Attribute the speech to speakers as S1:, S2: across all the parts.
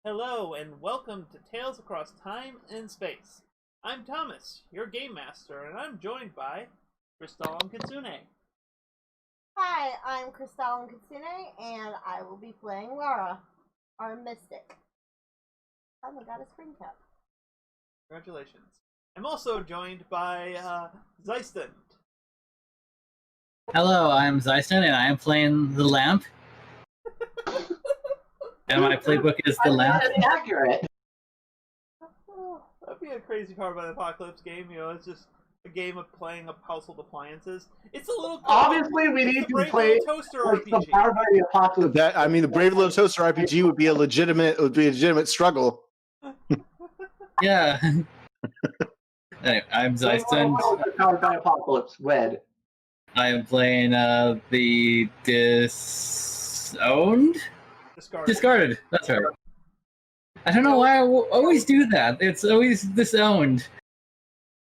S1: Hello and welcome to Tales Across Time and Space. I'm Thomas, your game master, and I'm joined by Crystal and Kitsune.
S2: Hi, I'm Crystal Kitsune, and I will be playing Lara, our mystic. Oh my god, a spring cap.
S1: Congratulations. I'm also joined by Zeiston.
S3: Hello, I'm Zeiston, and I am playing the lamp. And my playbook is the lamp.
S4: That's accurate.
S1: That'd be a crazy part of an apocalypse game, it's just a game of playing up household appliances. It's a little
S4: Obviously, we need to play
S1: Toaster
S4: like the
S1: RPG.
S4: Powered by the Apocalypse.
S5: The Brave Little Toaster RPG would be a legitimate struggle.
S3: Yeah. Anyway, I'm Zeiston.
S4: Powered by Apocalypse. Wed.
S3: I am playing the disowned? Discarded. That's right. I don't know why I always do that. It's always disowned.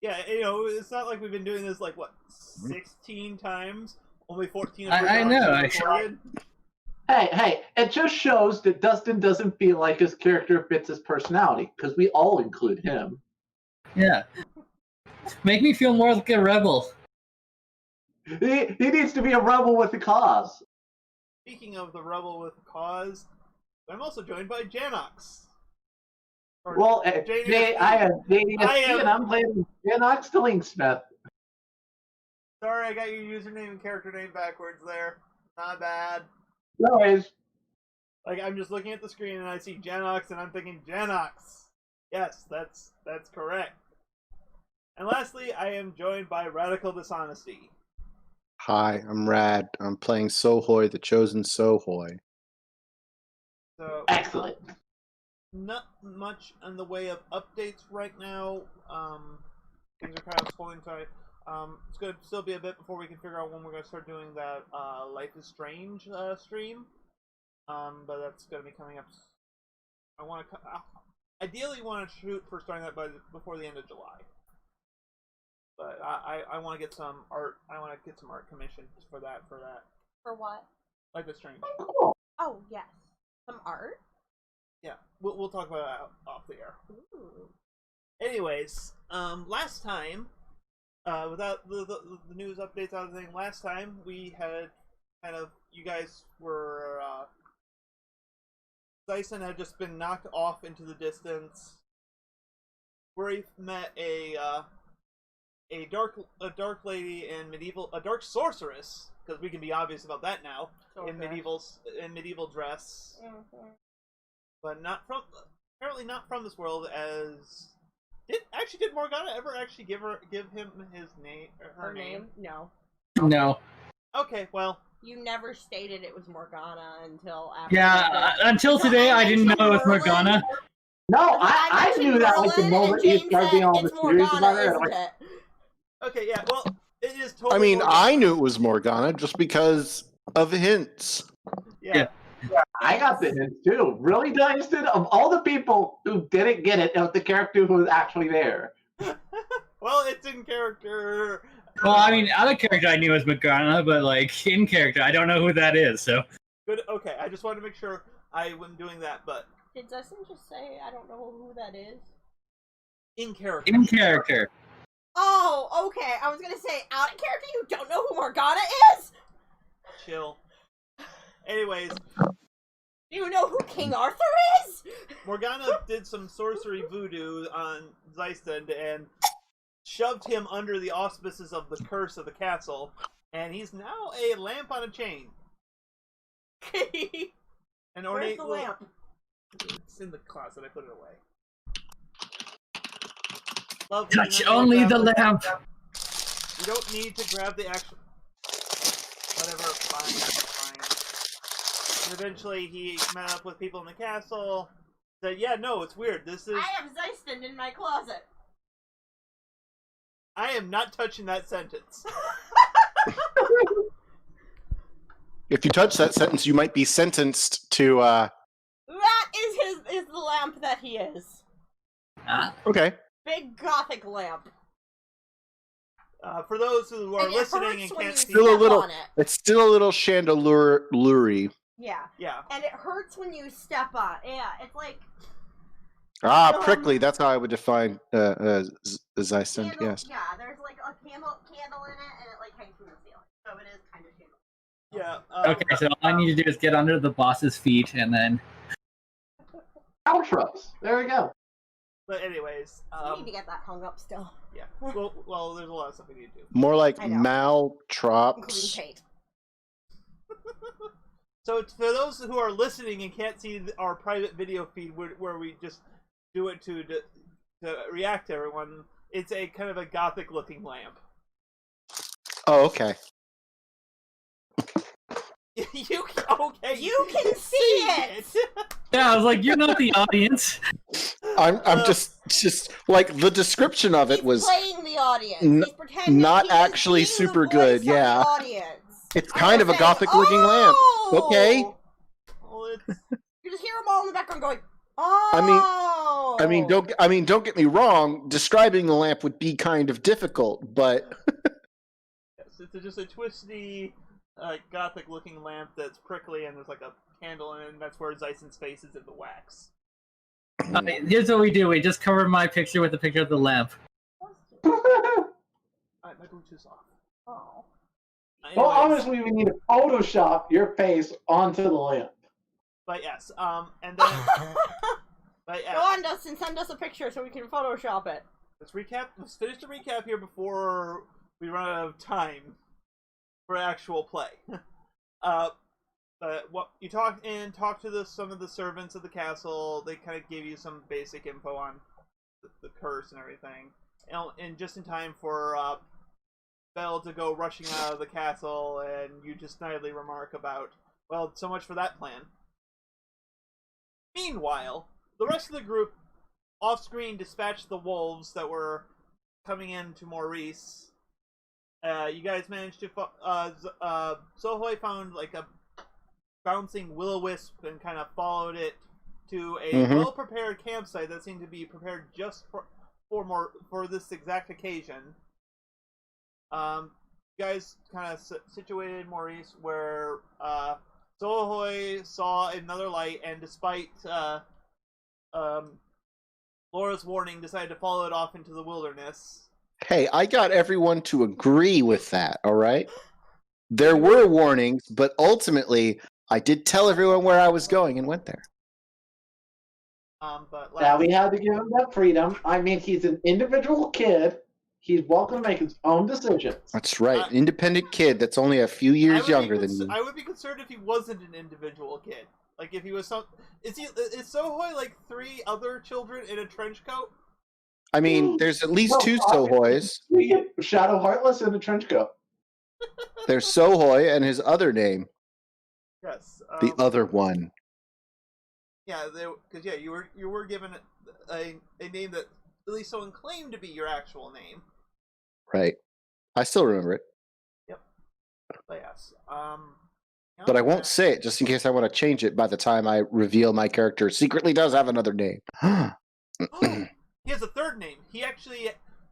S1: Yeah, it's not like we've been doing this 16 times. Only 14 of
S3: I know.
S4: Hey, it just shows that Dustin doesn't feel like his character fits his personality, because we all include him.
S3: Yeah. Make me feel more like a rebel.
S4: He needs to be a rebel with a cause.
S1: Speaking of the rebel with a cause, I'm also joined by Janox.
S4: Well, I am JDSP, and I'm playing Janox the Linksmith.
S1: Sorry, I got your username and character name backwards there. Not bad.
S4: No worries.
S1: I'm just looking at the screen and I see Janox and I'm thinking Janox. Yes, that's correct. And lastly, I am joined by Radical Dishonesty.
S5: Hi, I'm Rad. I'm playing Sohoy, the Chosen Sohoy.
S1: So
S4: Excellent.
S1: Not much in the way of updates right now. Things are kind of falling tight. It's going to still be a bit before we can figure out when we're going to start doing that Life is Strange stream. But that's going to be coming up. Ideally want to shoot for starting that before the end of July. But I want to get some art. I want to get some art commissioned for that.
S2: For what?
S1: Life is Strange.
S4: Cool.
S2: Oh, yes. Some art?
S1: Yeah, we'll talk about that off the air.
S2: Ooh.
S1: Anyways, last time, without the news updates out of the thing, last time we had you guys were, Dyson had just been knocked off into the distance, where he met a dark lady in a dark sorceress, because we can be obvious about that now, in medieval dress.
S2: Mm-hmm.
S1: But apparently not from this world. Did Morgana ever actually give him his name? Her name?
S2: No.
S3: No.
S1: Okay, well.
S2: You never stated it was Morgana until after.
S3: Yeah, until today I didn't know it was Morgana.
S4: No, I knew that like the moment he started being all mysterious about it.
S2: It?
S1: Okay, yeah, well, it is totally.
S5: I mean,
S1: Morgana.
S5: I knew it was Morgana just because of hints.
S1: Yeah.
S4: I got the hint too. Really, Dustin? Of all the people who didn't get it, it was the character who was actually there.
S1: Well, it's in character.
S3: Well, I mean, out of character I knew it was Morgana, but in character I don't know who that is, so.
S1: Good, okay, I just wanted to make sure I wasn't doing that, but.
S2: Did Dustin just say I don't know who that is?
S1: In character.
S3: In character.
S2: Oh, okay. I was gonna say, out of character, you don't know who Morgana is?
S1: Chill. Anyways.
S2: Do you know who King Arthur is?
S1: Morgana did some sorcery voodoo on Zeiston and shoved him under the auspices of the curse of the castle, and he's now a lamp on a chain. An
S2: Where's the lamp?
S1: It's in the closet. I put it away. Lovely,
S3: Touch only the lamp.
S1: You don't need to grab the actual. Whatever. Fine. And eventually, he met up with people in the castle. Said, "Yeah, no, it's weird. This is."
S2: I have Zeiston in my closet.
S1: I am not touching that sentence.
S5: If you touch that sentence, you might be sentenced to.
S2: That is the lamp that he is.
S5: Okay.
S2: Big gothic lamp.
S1: For those who are listening and can't see,
S5: It's still a little chandelier-y.
S2: Yeah.
S1: Yeah.
S2: And it hurts when you step on. Yeah, it's like
S5: Prickly. That's how I would define Zeisend.
S2: candle.
S5: Yes.
S2: Yeah, there's like a candle in it, and it like hangs from the ceiling, so it is kind of candle.
S1: Yeah.
S3: Okay, so all I need to do is get under the boss's feet, and then...
S4: Outros. There we go.
S1: But anyways,
S2: We need to get that hung up still.
S1: yeah. Well, there's a lot of stuff we need to do.
S5: More like
S2: I know.
S5: maltrops.
S2: Including Kate.
S1: So it's for those who are listening and can't see our private video feed where we just do it to react to everyone, it's a kind of a gothic looking lamp.
S5: Oh, okay.
S1: You can
S2: see it!
S3: Yeah, I was like, you're not the audience.
S5: I'm just like the description of it was
S2: playing the audience. He's pretending
S5: not
S2: he is
S5: actually
S2: being
S5: super
S2: the
S5: good,
S2: voice of
S5: yeah.
S2: the audience.
S5: it's kind of a gothic looking lamp. Okay.
S1: Well, it's
S2: You just hear them all in the background going, "Oh."
S5: I mean, don't get me wrong. Describing the lamp would be kind of difficult, but
S1: yes, it's just a twisty, gothic looking lamp that's prickly, and there's like a candle in it, and that's where Zeissen's face is in the wax.
S3: Here's what we do. We just cover my picture with a picture of the lamp.
S1: Alright, my Bluetooth's off.
S2: Oh.
S4: Well,
S1: Anyways,
S4: honestly, we need to Photoshop your face onto the lamp.
S1: but yes, and then, but yeah,
S2: Go on, Dustin. Send us a picture so we can Photoshop it.
S1: let's recap. Let's finish the recap here before we run out of time for actual play. But what you talk to some of the servants of the castle. They kind of gave you some basic info on the curse and everything, and just in time for Belle to go rushing out of the castle, and you just snidely remark about, well, so much for that plan. Meanwhile, the rest of the group off-screen dispatched the wolves that were coming in to Maurice. You guys managed to Sohoi found like a bouncing will-o-wisp and kind of followed it to a well-prepared campsite that seemed to be prepared just for this exact occasion. You guys kind of situated Maurice where Sohoi saw another light, and despite Laura's warning, decided to follow it off into the wilderness.
S5: hey, I got everyone to agree with that. All right. There were warnings, but ultimately, I did tell everyone where I was going and went there.
S1: But
S4: Now we had to give him that freedom. I mean, he's an individual kid. He's welcome to make his own decisions.
S5: That's right. Independent kid that's only a few years younger than you.
S1: I would be concerned if he wasn't an individual kid. Like if he was some. Is Sohoi like 3 other children in a trench coat?
S5: I mean, there's at least 2 Sohois.
S4: Shadow Heartless in a trench coat.
S5: There's Sohoi and his other name,
S1: Yes.
S5: the other one.
S1: Yeah, because you were given a name that at least someone claimed to be your actual name.
S5: Right. I still remember it.
S1: Yep. But yes.
S5: But I won't say it just in case I want to change it by the time I reveal my character secretly does have another name.
S1: He has a third name. He actually.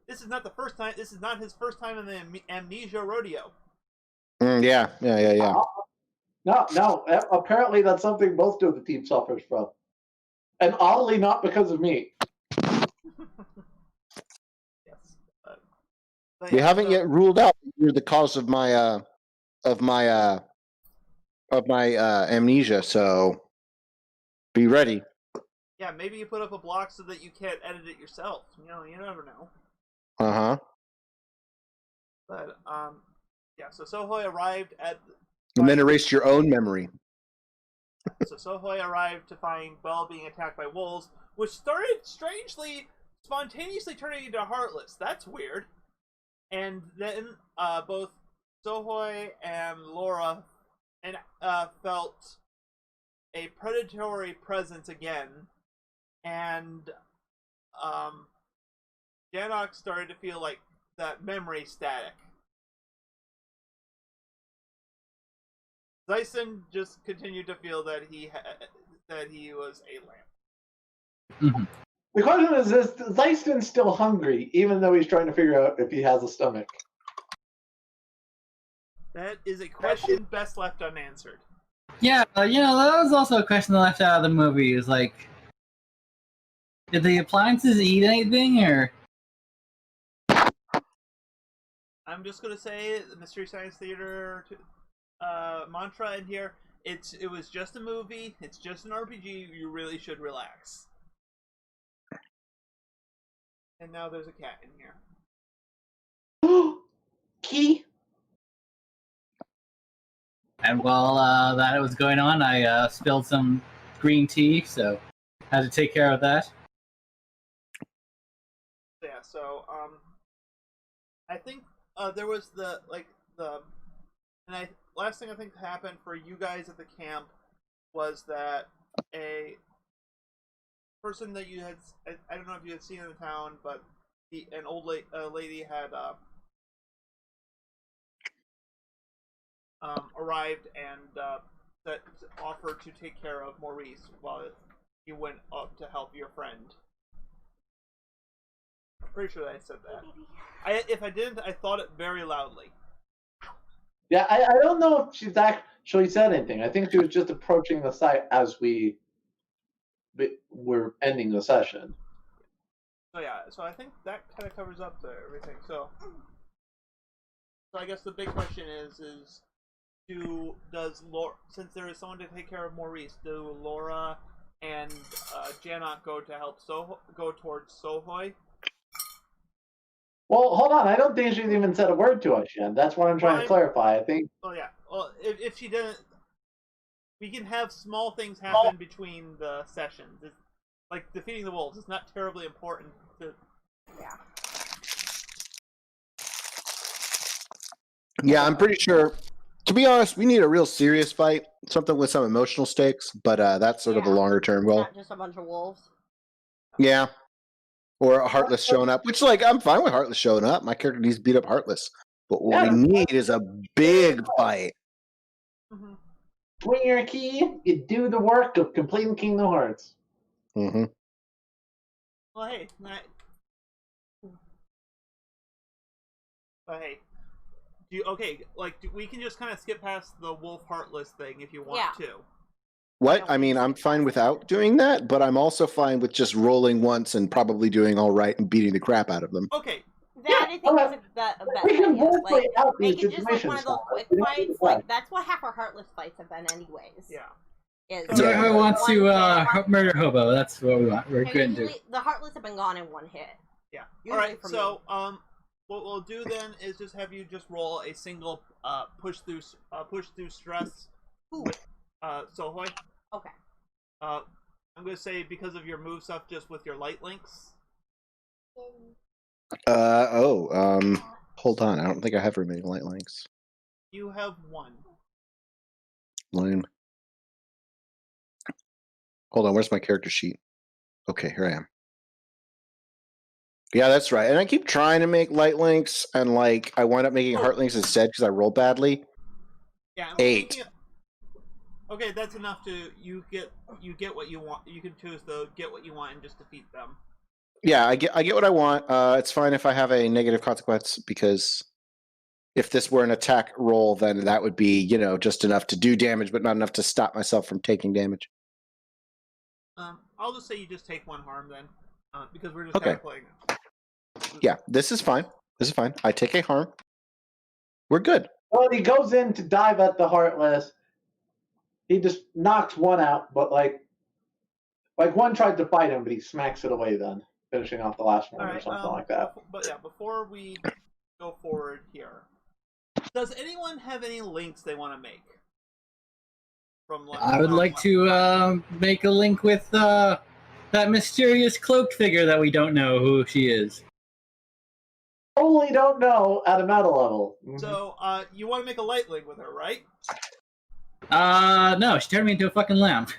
S1: This is not the first time. This is not his first time in the Amnesia Rodeo.
S5: Yeah.
S4: No. Apparently, that's something both of the team suffers from, and oddly, not because of me.
S1: Yes.
S5: We haven't yet ruled out that you're the cause of my amnesia, so be ready.
S1: Yeah, maybe you put up a block so that you can't edit it yourself. You know, you never know.
S5: Uh-huh.
S1: But yeah. So Sohoi arrived at.
S5: And then erase your own memory.
S1: So Sohoi arrived to find Belle being attacked by wolves, which started strangely, spontaneously turning into heartless. That's weird. And then both Sohoi and Laura felt a predatory presence again, and Janok started to feel like that memory static. Zeisen just continued to feel that he was a lamp.
S3: Mm-hmm.
S4: The question is Zeiston's still hungry, even though he's trying to figure out if he has a stomach.
S1: That is a question best left unanswered.
S3: Yeah, that was also a question that left out of the movie. Is like, did the appliances eat anything, or?
S1: I'm just gonna say the Mystery Science Theater mantra in here. It was just a movie. It's just an RPG. You really should relax. And now there's a cat in here.
S4: Key.
S3: And while that was going on, I spilled some green tea, so had to take care of that.
S1: Yeah. So I think there was last thing I think happened for you guys at the camp was that a person that you had, I don't know if you had seen in the town, but an old lady had arrived and that offered to take care of Maurice while you went up to help your friend. I'm pretty sure that I said that. If I didn't, I thought it very loudly.
S4: Yeah, I don't know if she's actually said anything. I think she was just approaching the site as we were ending the session.
S1: So yeah, so I think that kind of covers up everything. So I guess the big question is does Laura, since there is someone to take care of Maurice, do Laura and Janot go to help go towards Sohoy?
S4: Well, hold on. I don't think she's even said a word to us yet. That's what I'm trying to clarify. I think.
S1: Oh yeah. Well, if she didn't, we can have small things happen between the sessions. It's like defeating the wolves. It's not terribly important to.
S2: Yeah.
S5: Yeah, I'm pretty sure. To be honest, we need a real serious fight, something with some emotional stakes. But that's sort of a longer term goal.
S2: Not just a bunch of wolves.
S5: Yeah, or a heartless showing up. Which, like, I'm fine with heartless showing up. My character needs to beat up heartless. But what we need is a big fight.
S1: Mm-hmm.
S4: Swing your key. You do the work of completing Kingdom Hearts.
S5: Mm-hmm.
S1: Well, hey, but hey, we can just kind of skip past the wolf heartless thing if you want to.
S5: What? I mean, I'm fine without doing that, but I'm also fine with just rolling once and probably doing all right and beating the crap out of them.
S1: Okay.
S2: That I think is a best idea. Like, make it just like one of those quick fights. Like that's what half our heartless fights have been, anyways.
S1: Yeah.
S3: So who wants to murder Hobo? That's what we want. We're good to do.
S2: The heartless have been gone in one hit.
S1: Yeah. All right. So what we'll do then is just have you just roll a single push through stress with Sohoy.
S2: Okay.
S1: I'm gonna say because of your move stuff, just with your light links.
S5: Hold on. I don't think I have remaining light links.
S1: You have one.
S5: Lame. Hold on. Where's my character sheet? Okay, here I am. Yeah, that's right. And I keep trying to make light links, and like I wind up making heart links instead because I roll badly.
S1: Yeah.
S5: 8.
S1: Okay, that's enough to you get what you want. You can choose to get what you want and just defeat them.
S5: Yeah, I get what I want. It's fine if I have a negative consequence because if this were an attack roll, then that would be just enough to do damage, but not enough to stop myself from taking damage.
S1: I'll just say you just take 1 harm then, because we're just kind of playing it.
S5: Yeah, this is fine. I take a harm. We're good.
S4: Well, he goes in to dive at the heartless. He just knocks one out, but like one tried to fight him, but he smacks it away then, finishing off the last one or something like that.
S1: But yeah, before we go forward here, does anyone have any links they want to make?
S3: I would like to make a link with that mysterious cloaked figure that we don't know who she is.
S4: Totally don't know at a meta level.
S1: So, you want to make a light link with her, right?
S3: No, she turned me into a fucking lamp.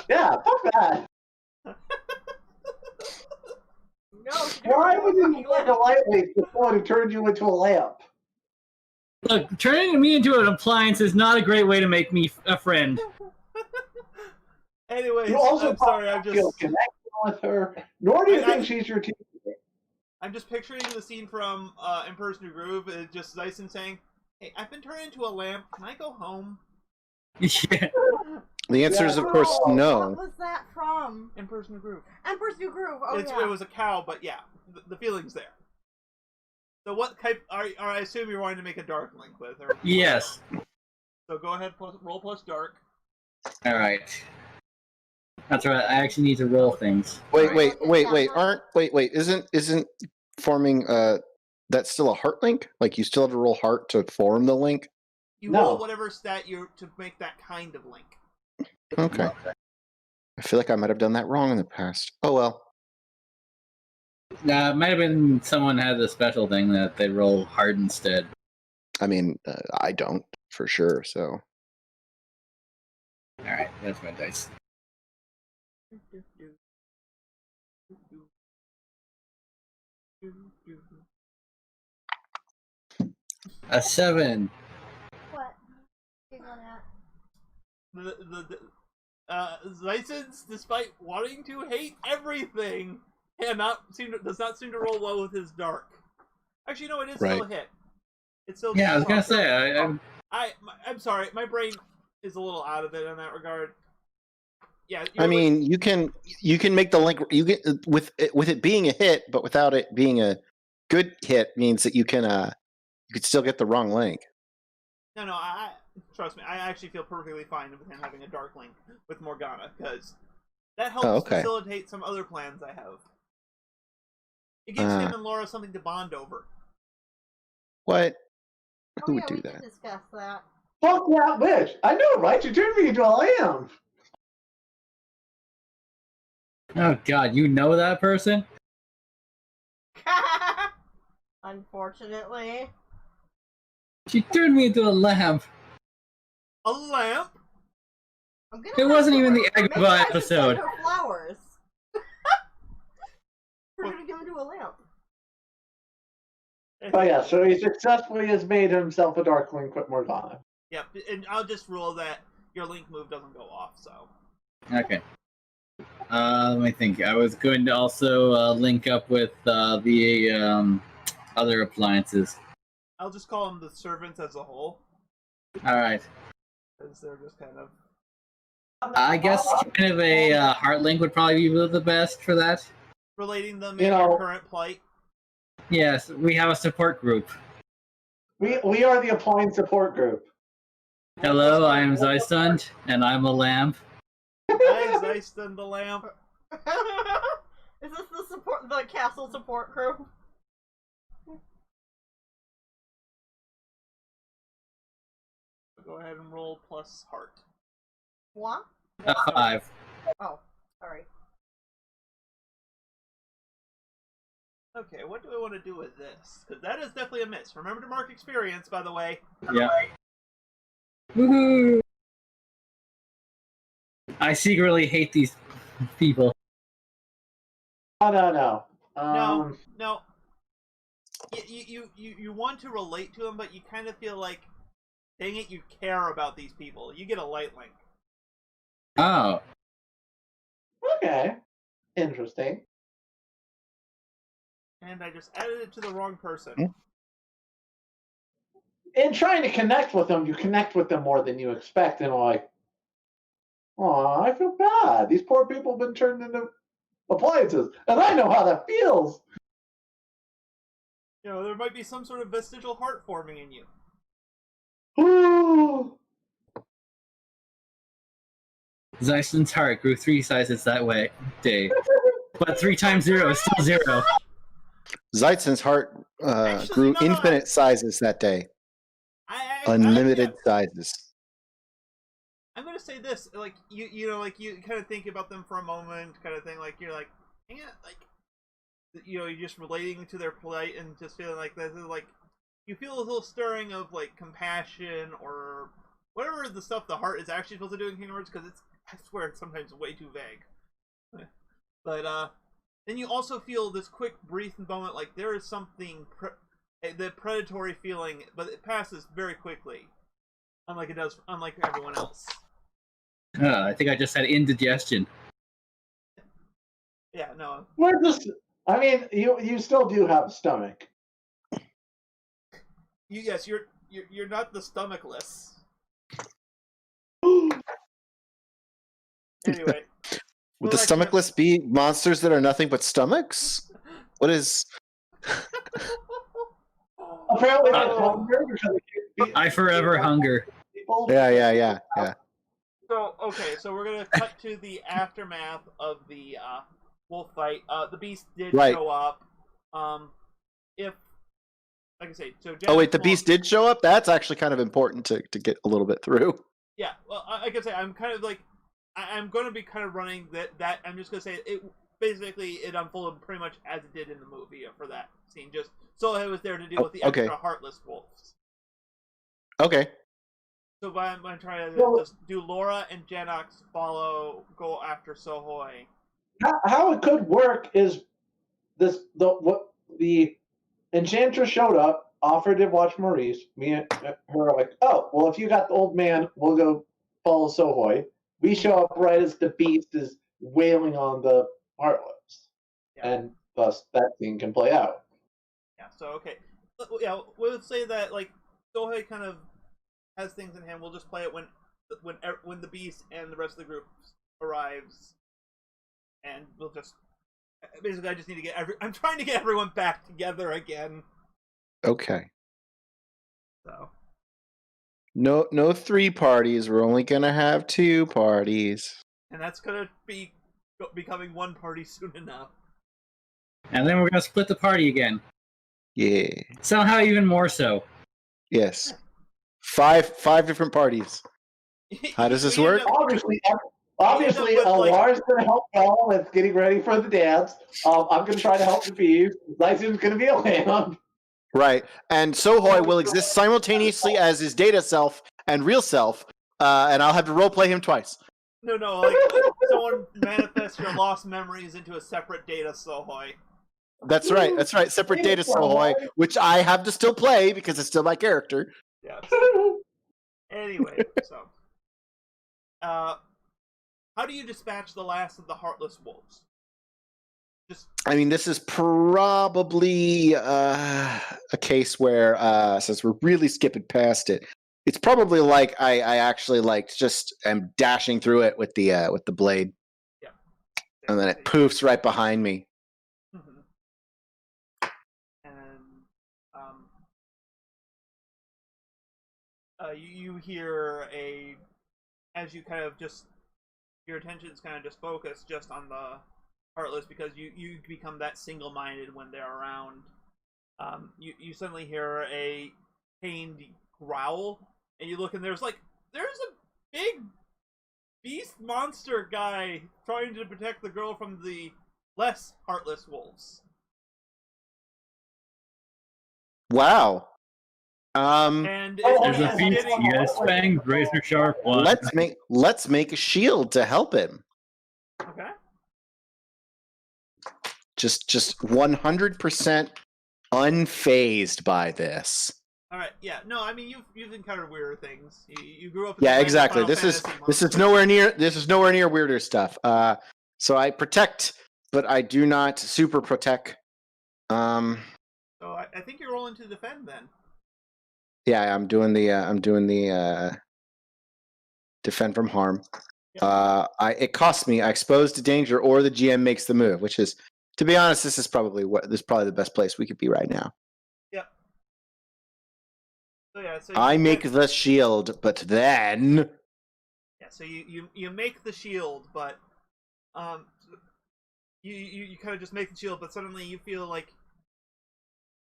S4: Yeah, fuck that.
S2: No.
S4: Why would you make a light link before it turned you into a lamp?
S3: Look, turning me into an appliance is not a great way to make me a friend.
S1: Anyways,
S4: You also
S1: I'm sorry, I'm just
S4: feel connected with her. Nor do you think she's your teacher.
S1: I'm just picturing the scene from Emperor's New Groove. It's just Zyson saying, "Hey, I've been turned into a lamp. Can I go home?"
S3: Yeah.
S5: The answer is, of
S2: Oh,
S5: course, no.
S2: What was that from?
S1: Emperor's New Groove.
S2: Emperor's New Groove. Oh,
S1: It
S2: yeah.
S1: was a cow, but yeah, the feeling's there. So what type I assume you're wanting to make a dark link with? Or,
S3: Yes.
S1: So go ahead, roll plus dark.
S3: All right. That's right. I actually need to roll things.
S5: Wait,
S3: Alright.
S5: wait. Isn't forming that's still a heart link? Like you still have to roll heart to form the link?
S1: You
S4: No.
S1: roll whatever stat you to make that kind of link.
S5: Okay. I feel like I might have done that wrong in the past. Oh well.
S3: It might have been someone had a special thing that they roll hard instead.
S5: I mean, I don't for sure. So
S3: All right, that's my dice. A 7.
S2: What? Giggling at?
S1: Zysons, despite wanting to hate everything, does not seem to roll well with his dark. Actually, no, it is still a hit. It's still.
S3: Yeah, I was gonna say.
S1: I'm sorry, my brain is a little out of it in that regard. Yeah,
S5: I mean, you can make the link. You get with it being a hit, but without it being a good hit means that you could still get the wrong link.
S1: No, I trust me. I actually feel perfectly fine with him having a dark link with Morgana because that helps facilitate some other plans I have. It gives him and Laura something to bond over.
S5: What? Who
S2: Oh,
S5: would
S2: yeah,
S5: do
S2: we
S5: that?
S2: can discuss that.
S4: Fuck that bitch. I know, right? You turned me into a lamb.
S3: Oh God, you know that person?
S2: Unfortunately.
S3: She turned me into a lamp.
S1: A lamp?
S2: I'm gonna
S3: It wasn't even the
S2: maybe
S3: Agrabah
S2: I should send
S3: episode.
S2: her flowers. We're gonna give him to a lamp.
S4: Oh yeah, so he successfully has made himself a dark link with Morgana.
S1: Yep, and I'll just rule that your link move doesn't go off, so.
S3: Okay. Let me think. I was going to also link up with the other appliances.
S1: I'll just call them the servants as a whole.
S3: Alright.
S1: Because they're just kind of.
S3: I guess kind of a heart link would probably be the best for that.
S1: Relating them in your current plight.
S3: Yes, we have a support group.
S4: We are the appliance support group.
S3: Hello, I am Zeistund, and I'm a lamp.
S1: Hi, Zeistund the lamp.
S2: Is this the castle support group?
S1: Go ahead and roll plus heart.
S2: What?
S3: A 5.
S2: Oh, sorry.
S1: Okay, what do I want to do with this? Because that is definitely a miss. Remember to mark experience, by the way.
S3: Yeah. Woohoo! I secretly hate these people.
S4: No.
S1: No. You want to relate to them, but you kind of feel like, dang it, you care about these people. You get a light link.
S3: Oh.
S4: Okay. Interesting.
S1: And I just added it to the wrong person.
S4: In trying to connect with them, you connect with them more than you expect, and like, oh, I feel bad. These poor people have been turned into appliances, and I know how that feels.
S1: You know, there might be some sort of vestigial heart forming in you.
S4: Ooh.
S3: Zeistund's heart grew 3 sizes that day. But 3 times 0 is still 0.
S5: Zeitzen's heart grew infinite sizes that day. Unlimited sizes.
S1: I'm gonna say this, like you know, like you kind of think about them for a moment, kind of thing. Like you're like, dang it, like you know, you're just relating to their plight and just feeling like this is like you feel a little stirring of like compassion or whatever the stuff the heart is actually supposed to do in Kingdom Hearts, because it's, I swear, it's sometimes way too vague. But then you also feel this quick, brief moment like there is something the predatory feeling, but it passes very quickly, unlike everyone else.
S3: I think I just had indigestion.
S1: Yeah, no.
S4: We're just. I mean, you still do have a stomach.
S1: Yes, you're not the stomachless. Anyway.
S5: Would the stomakless be monsters that are nothing but stomachs? What is...
S4: Apparently that's hunger because it can't be-
S3: I forever hunger.
S4: people.
S5: Yeah.
S1: So, okay, so we're going to cut to the aftermath of the wolf fight. The beast did show up. Like I say, so...
S5: Oh, wait, the beast did show up? That's actually kind of important to get a little bit through.
S1: Yeah, well, like I say, I'm kind of like... I'm going to be kind of running that I'm just going to say it unfolded pretty much as it did in the movie for that scene. Just Sohei was there to deal with the extra heartless wolves.
S5: Okay.
S1: So I'm going to try to just do Laura and Janox go after Sohei.
S4: How it could work is the enchantress showed up, offered to watch Maurice. Me and her are like, oh, well, if you got the old man, we'll go follow Sohei. We show up right as the beast is wailing on the heartless, and thus that scene can play out.
S1: Yeah. So okay. Yeah, we'll say that like Sohei kind of has things in hand. We'll just play it when the beast and the rest of the group arrives, and we'll just basically I just need to get I'm trying to get everyone back together again.
S5: Okay.
S1: So.
S5: No 3 parties. We're only gonna have 2 parties.
S1: And that's gonna be becoming 1 party soon enough.
S3: And then we're gonna split the party again.
S5: Yeah.
S3: Somehow even more so.
S5: Yes. 5 different parties. How does this work?
S4: Obviously, Lars going to help Bella with getting ready for the dance. I'm going to try to help the bees. Lyson's going to be a lamb.
S5: Right. And Sohei will exist simultaneously as his data self and real self, and I'll have to roleplay him twice.
S1: No, like someone manifests your lost memories into a separate data Sohei.
S5: That's right. Separate data Sohei, which I have to still play because it's still my character.
S1: Yeah. Anyway, so how do you dispatch the last of the heartless wolves?
S5: I mean, this is probably a case where, since we're really skipping past it, it's probably like I actually like just am dashing through it with the blade.
S1: Yeah.
S5: And then it poofs right behind me.
S1: Mm-hmm. And you hear as you kind of just your attention's kind of just focused just on the heartless because you become that single-minded when they're around. You suddenly hear a pained growl, and you look and there's a big beast monster guy trying to protect the girl from the less heartless wolves.
S5: Wow.
S1: And
S3: there's a beast. He has fangs, razor sharp one.
S5: Let's make a shield to help him.
S1: Okay.
S5: Just 100% unfazed by this.
S1: All right. Yeah. No. I mean, you've encountered weirder things. You grew up. In
S5: exactly. This is nowhere near weirder stuff. So I protect, but I do not super protect.
S1: So I think you're rolling to defend then.
S5: Yeah, I'm doing the defend from harm.
S1: Yeah.
S5: It costs me. I expose to danger, or the GM makes the move, which is, to be honest, this is probably the best place we could be right now.
S1: Yep. So yeah,
S5: I make the shield, but then.
S1: Yeah. So you make the shield, but you kind of just make the shield, but suddenly you feel like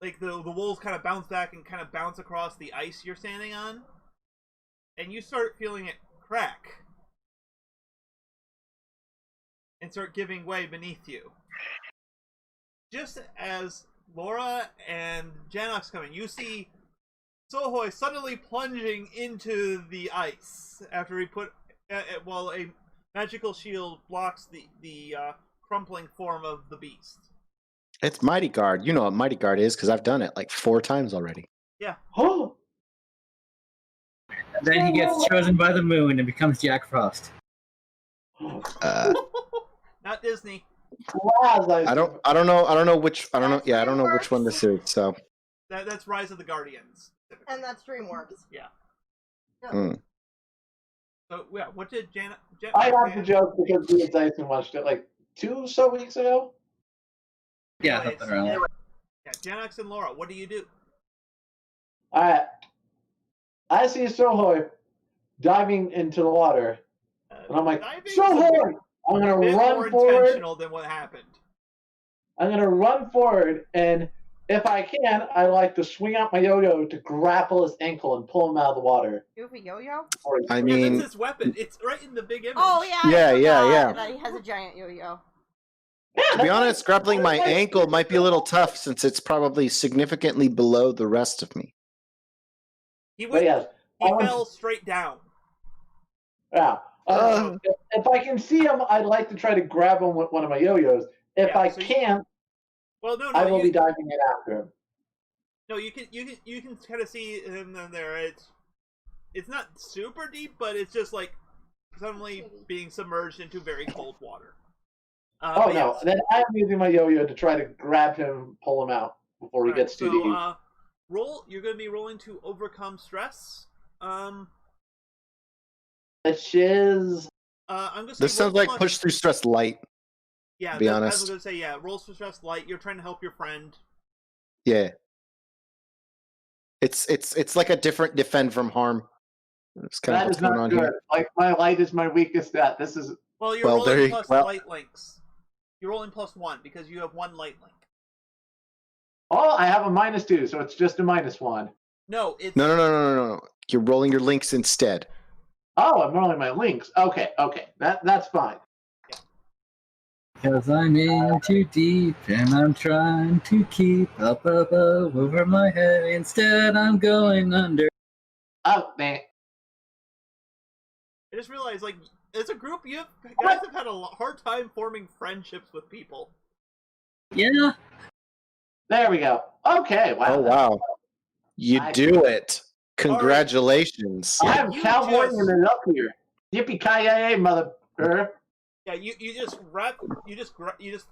S1: the wolves kind of bounce back and kind of bounce across the ice you're standing on, and you start feeling it crack and start giving way beneath you. Just as Laura and Janox come in, you see Sohei suddenly plunging into the ice after he put while a magical shield blocks the crumpling form of the beast.
S5: It's Mighty Guard. You know what Mighty Guard is because I've done it like 4 times already.
S1: Yeah.
S4: Oh.
S3: Then he gets chosen by the moon and becomes Jack Frost.
S1: Not Disney.
S5: I don't know which one this is. So
S1: that's Rise of the Guardians.
S2: And that's DreamWorks.
S1: Yeah.
S2: No.
S1: So yeah, what did Jet?
S4: I got the joke because we and Dyson watched it like 2 so weeks ago.
S3: Yeah,
S1: Anyways,
S3: something around there.
S1: yeah, Janox and Laura, what do you do?
S4: All right. I see Sohoy diving into the water, and I'm like,
S1: Diving's
S4: Sohoy! I'm
S1: a
S4: gonna
S1: bit more
S4: run forward.
S1: intentional than what happened.
S4: I'm gonna run forward, and if I can, I like to swing out my yo-yo to grapple his ankle and pull him out of the water.
S2: You have a yo-yo?
S5: I
S1: Yeah,
S5: mean,
S1: that's his weapon. It's right in the big image.
S2: Oh yeah.
S5: Yeah,
S2: I
S5: yeah,
S2: forgot
S5: yeah.
S2: That he has a giant yo-yo.
S4: Yeah,
S5: to be honest, grappling my ankle might be a little tough since it's probably significantly below the rest of me.
S1: He
S4: But
S1: went.
S4: yes,
S1: He
S4: I want-
S1: fell straight down.
S4: Yeah. If I can see him, I'd like to try to grab him with one of my yo-yos. If
S1: Yeah,
S4: I
S1: so you-
S4: can't,
S1: Well, no,
S4: I will
S1: you,
S4: be diving in after him.
S1: no, you can kind of see him in there. It's not super deep, but it's just like suddenly being submerged into very cold water.
S4: Oh
S1: But
S4: no!
S1: yes.
S4: Then I'm using my yo-yo to try to grab him, pull him out before he
S1: Alright,
S4: gets too deep.
S1: roll. You're going to be rolling to overcome stress.
S4: The shiz.
S1: I'm gonna say
S5: This sounds
S1: roll
S5: like
S1: plus-
S5: push through stress light.
S1: Yeah,
S5: to be
S1: I was
S5: honest.
S1: gonna say yeah. Rolls for stress light. You're trying to help your friend.
S5: Yeah. It's like a different defend from harm. It's kind of
S4: That
S5: what's
S4: is
S5: going
S4: not
S5: on
S4: good.
S5: here.
S4: Like my light is my weakest stat. This is
S1: Well, you're
S5: Well, there
S1: rolling
S5: you-
S1: plus
S5: well-
S1: light links. You're rolling plus 1 because you have 1 light link.
S4: oh, I have a -2, so it's just a -1.
S1: No, it's
S5: No. You're rolling your links instead.
S4: Oh, I'm rolling my links. Okay, that's fine.
S3: Because I'm in too deep and I'm trying to keep up above over my head. Instead, I'm going under.
S4: Oh man,
S1: I just realized, like, as a group, you guys have had a hard time forming friendships with people.
S3: Yeah.
S4: there we go. Okay, wow.
S5: Oh wow. You
S4: I-
S5: do it. Congratulations.
S1: Yeah,
S4: I'm
S1: you
S4: cowboying
S1: just-
S4: it up here. Yippee ki mother.
S1: Yeah, you just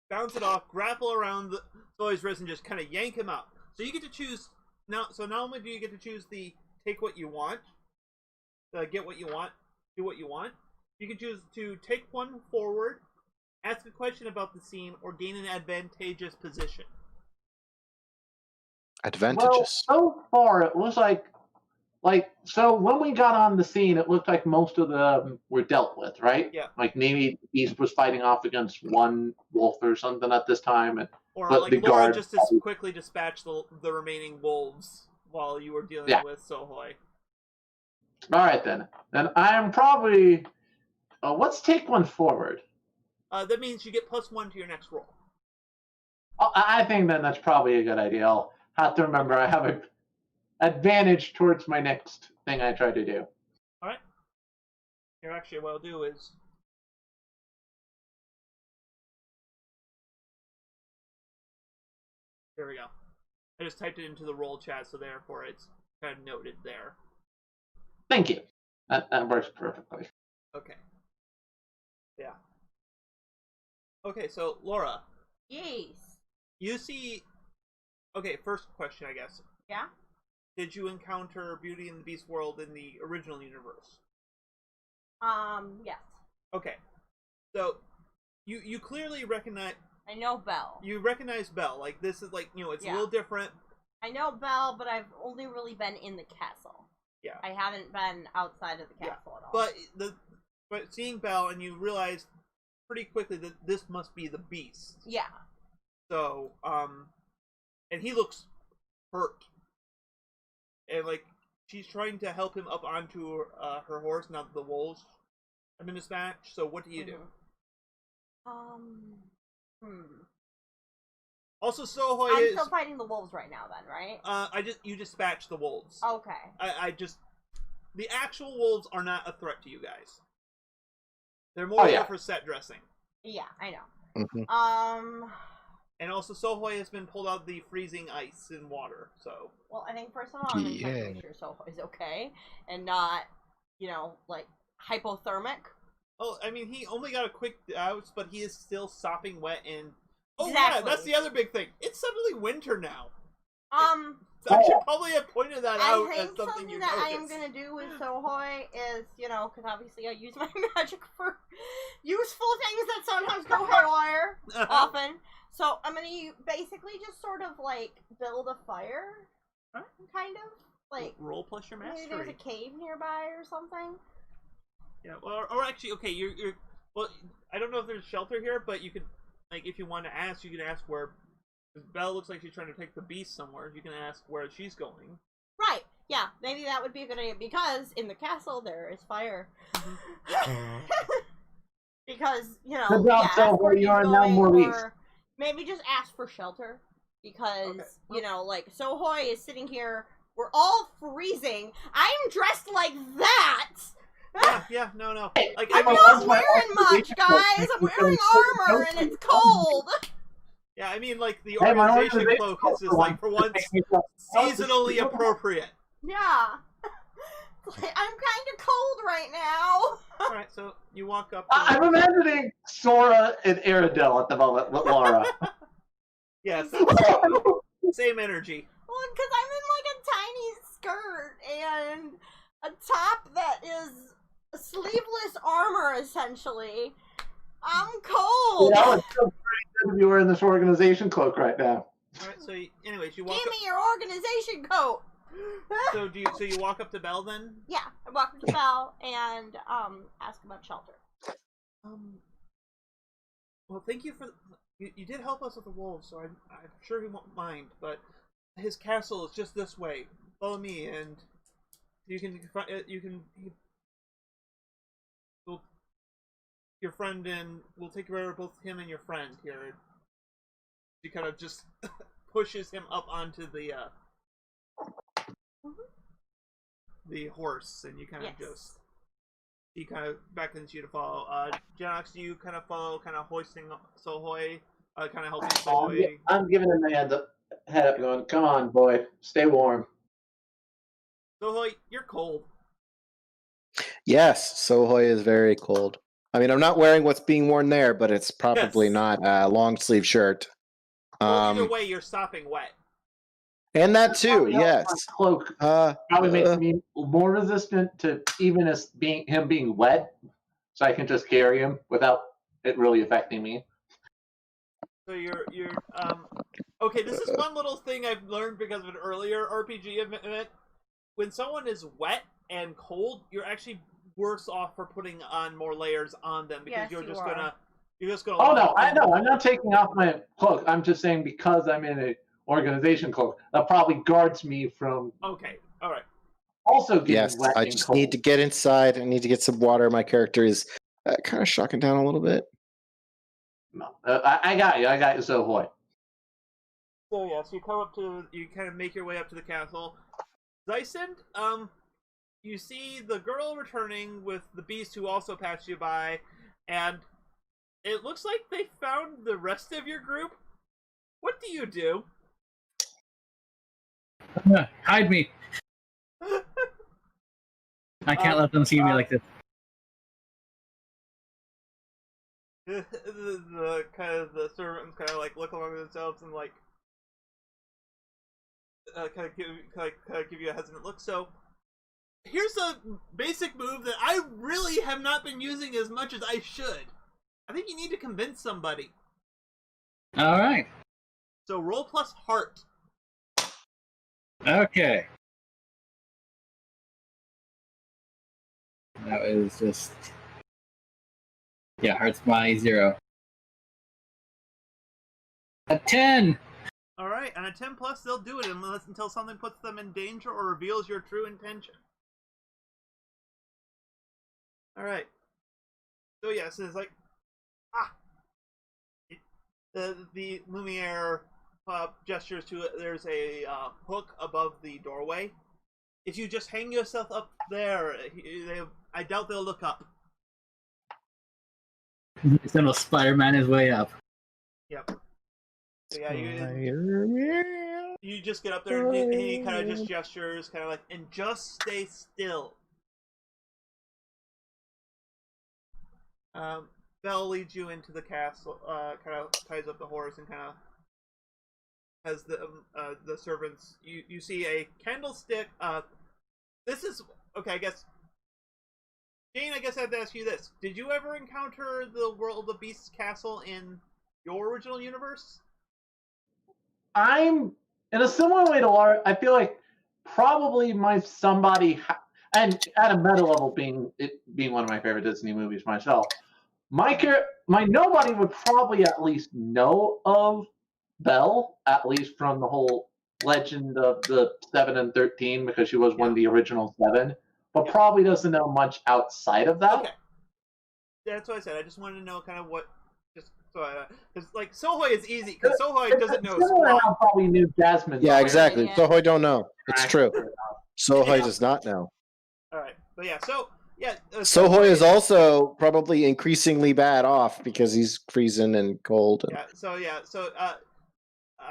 S1: bounce it off, grapple around the Zoe's wrist, and just kind of yank him out. So you get to choose now. So not only do you get to choose the take what you want, get what you want, do what you want. You can choose to take one forward, ask a question about the scene, or gain an advantageous position.
S4: Well,
S5: Advantageous.
S4: so far it looks like so when we got on the scene, it looked like most of them were dealt with, right?
S1: Yeah.
S4: Like maybe Beast was fighting off against one wolf or something at this time, and
S1: Or
S4: But
S1: like
S4: the
S1: Laura
S4: guard-
S1: just to quickly dispatch the remaining wolves while you were dealing
S4: Yeah.
S1: with Sohoy.
S4: all right then. Then I am probably. Let's take one forward.
S1: That means you get +1 to your next roll.
S4: I think then that's probably a good idea. I'll have to remember I have an advantage towards my next thing I try to do.
S1: Alright. Here, actually, what I'll do is... There we go. I just typed it into the roll chat, so therefore it's kind of noted there.
S4: Thank you. That works perfectly.
S1: Okay. Yeah. Okay, so, Laura,
S2: Yes.
S1: you see... Okay, first question, I guess.
S2: Yeah.
S1: Did you encounter Beauty and the Beast world in the original universe?
S2: Yes.
S1: Okay. So, you clearly recognize...
S2: I know Belle.
S1: You recognize Belle. Like, this is, like, it's
S2: Yeah.
S1: a little different.
S2: I know Belle, but I've only really been in the castle.
S1: Yeah.
S2: I haven't been outside of the
S1: Yeah.
S2: castle at all.
S1: But seeing Belle, and you realize pretty quickly that this must be the Beast.
S2: yeah.
S1: So, and he looks hurt. And, like, she's trying to help him up onto her horse, now that the wolves have been dispatched. So what do you do? Also, Sohoy
S2: I'm
S1: is...
S2: still fighting the wolves right now then, right?
S1: You dispatch the wolves.
S2: Okay.
S1: The actual wolves are not a threat to you guys. They're more there for set dressing.
S2: Yeah, I know.
S5: Mhm.
S1: And also, Sohoy has been pulled out of the freezing ice and water, so...
S2: Well, I think first of all, I'm trying to make sure Sohoy's okay and not, like, hypothermic.
S1: Oh, I mean, he only got a quick douse, but he is still sopping wet and... Oh,
S2: Exactly.
S1: yeah, that's the other big thing. It's suddenly winter now. I should probably have pointed that out
S2: I
S1: as
S2: think
S1: something you
S2: that I am
S1: noticed.
S2: gonna do with Sohoy is, because obviously I use my magic for useful things that sometimes go haywire, often. So I'm gonna basically just sort of like build a fire, kind of like
S1: roll plus your mastery.
S2: Maybe there's a cave nearby or something.
S1: Yeah, or actually, okay, you're well. I don't know if there's shelter here, but you could, like, if you want to ask, you can ask where. Because Belle looks like she's trying to take the beast somewhere. You can ask where she's going.
S2: Right. Yeah. Maybe that would be a good idea because in the castle there is fire. Because
S4: Good job,
S2: ask where
S4: you are
S2: he's
S4: now
S2: going,
S4: more
S2: or
S4: east.
S2: maybe just ask for shelter. Because
S1: Okay.
S2: like Sohoy is sitting here. We're all freezing. I'm dressed like that.
S1: No. Like,
S2: I'm not wearing much, guys. I'm wearing armor and it's cold.
S1: Yeah, I mean, like, the organization cloak is just, like, for once, seasonally appropriate.
S2: Yeah. I'm kind of cold right now.
S1: Alright, so you walk up.
S4: I'm imagining Sora and Aerodel at the moment with Laura.
S1: Yes, same energy.
S2: Well, because I'm in like a tiny skirt and a top that is sleeveless armor, essentially. I'm cold.
S4: Yeah, it's so pretty good if you were in this organization cloak right now.
S1: Alright, so anyways, you walk
S2: Give
S1: up.
S2: me your organization coat.
S1: So you walk up to Belle then?
S2: Yeah, I walk up to Belle and ask about shelter.
S1: Well, thank you for you did help us with the wolves, so I'm sure he won't mind. But his castle is just this way. Follow me, and your friend, and we'll take care of both him and your friend here. She kind of just pushes him up onto the horse, and you kind of he kind of beckons you to follow. Janox, do you kind of follow, kind of hoisting Sohoy, kind of helping Sohoy?
S4: I'm giving him the head up going, come on, boy, stay warm.
S1: Sohoy, you're cold.
S5: Yes, Sohoy is very cold. I mean, I'm not wearing what's being worn there, but it's probably not a long sleeve shirt.
S1: Well, either way, you're stopping wet.
S5: And that too, yes.
S4: Cloak probably makes me more resistant to even him being wet, so I can just carry him without it really affecting me.
S1: So you're okay. This is one little thing I've learned because of an earlier RPG event. When someone is wet and cold, you're actually worse off for putting on more layers on them because you're just gonna.
S4: Oh no, I know. I'm not taking off my cloak. I'm just saying because I'm in a organization cloak, that probably guards me from.
S1: Okay, all right.
S4: Also getting wet
S5: I
S4: and
S5: just
S4: cold.
S5: need to get inside. I need to get some water. My character is kind of shocking down a little bit.
S4: No, I got you. I got you, Sohoy.
S1: So yeah, so you kind of make your way up to the castle. Zysend, you see the girl returning with the beast who also passed you by, and it looks like they found the rest of your group. What do you do?
S3: Hide me. I can't let them see me like this.
S1: The kind of the servants kind of like look along themselves and like kind of give you a hesitant look. So here's a basic move that I really have not been using as much as I should. I think you need to convince somebody.
S3: All right.
S1: So roll plus heart.
S3: Okay. That was just... Yeah, heart's my 0. A 10!
S1: Alright, and a 10 plus, they'll do it until something puts them in danger or reveals your true intention. Alright. So yes, it's like... The Lumiere gestures to it. There's a hook above the doorway. If you just hang yourself up there, I doubt they'll look up.
S3: Then will Spider-Man his way up.
S1: Yep. So yeah, you just get up there and he kind of just gestures, kind of like, and just stay still. Belle leads you into the castle, kind of ties up the horse and kind of as the servants, you see a candlestick. This is okay. I guess Jane. I guess I have to ask you this: did you ever encounter the World of Beasts castle in your original universe?
S4: I'm in a similar way to Laura. I feel like probably and at a meta level, being one of my favorite Disney movies myself, my nobody would probably at least know of Belle, at least from the whole legend of the 7 and 13, because she was one of the original 7, but probably doesn't know much outside of that.
S1: Okay, that's what I said. I just wanted to know kind of what. Because like Sohoy is easy because Sohoy doesn't know squat.
S4: I probably knew Jasmine.
S5: Yeah, exactly.
S2: Yeah.
S5: Sohoy don't know. It's true. Sohoy does not know.
S1: All right, but yeah,
S5: Sohoy is also probably increasingly bad off because he's freezing and cold. And...
S1: I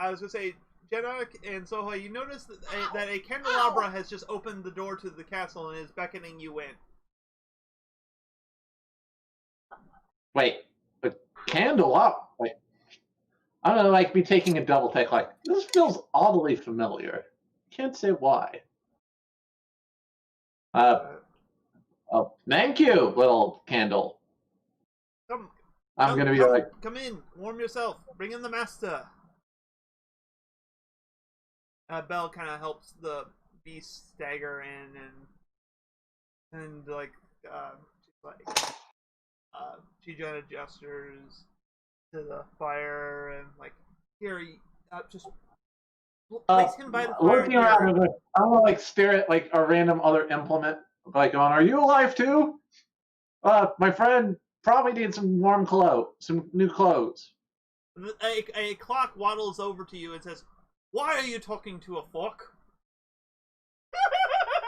S1: was gonna say, Jedok and Sohoy, you notice that a candelabra has just opened the door to the castle and is beckoning you in.
S4: Wait. Candle up. Like, I don't know, like be taking a double take. Like, this feels oddly familiar. Can't say why. Thank you, little candle. I'm gonna be like,
S1: come in, warm yourself, bring in the master. Belle kind of helps the beast stagger in, and like she's like. She kind of gestures to the fire and like, here, just place him by the fire.
S4: Looking around, I'm gonna like stare at like a random other implement, like going, "Are you alive too? My friend probably needs some warm clothes, some new clothes."
S1: A clock waddles over to you and says, "Why are you talking to a fork?"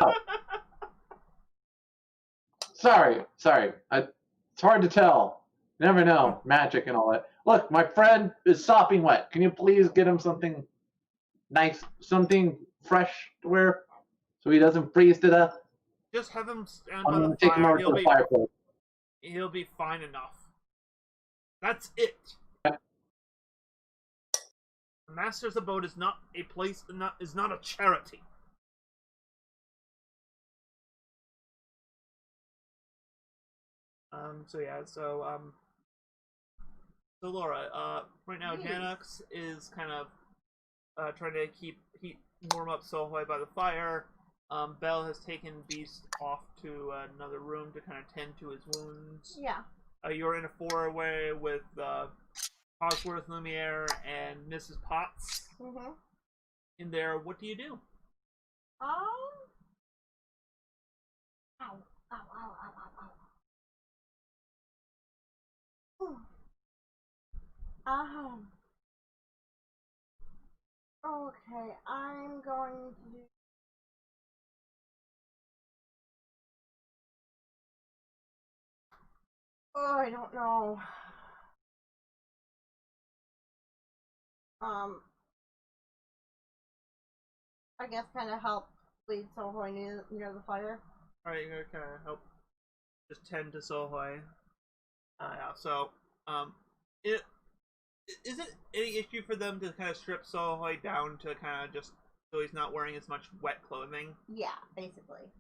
S4: Oh. Sorry. It's hard to tell. Never know. Magic and all that. Look, my friend is sopping wet. Can you please get him something nice, something fresh to wear so he doesn't freeze to death?
S1: Just have him stand
S4: I'm
S1: by
S4: gonna
S1: the
S4: take him
S1: fire.
S4: over to the fireplace.
S1: He'll be fine enough. That's it.
S4: Okay.
S1: The Master's Abode is not a place, is not a charity. So Laura, right now Janox is kind of trying to warm up Sohoy by the fire. Belle has taken Beast off to another room to kind of tend to his wounds.
S2: Yeah.
S1: You're in a four-way with Cogsworth, Lumiere, and Mrs. Potts.
S2: Mm-hmm.
S1: In there, what do you do?
S2: Ow. Ow, ow, ow, ow, ow. Okay, I'm going to do... Oh, I don't know. I guess kind of help lead Sohoy near the fire.
S1: Alright, you're gonna kind of help just tend to Sohoy. Is it any issue for them to kind of strip Sohoy down to kind of just so he's not wearing as much wet clothing?
S2: Yeah, basically.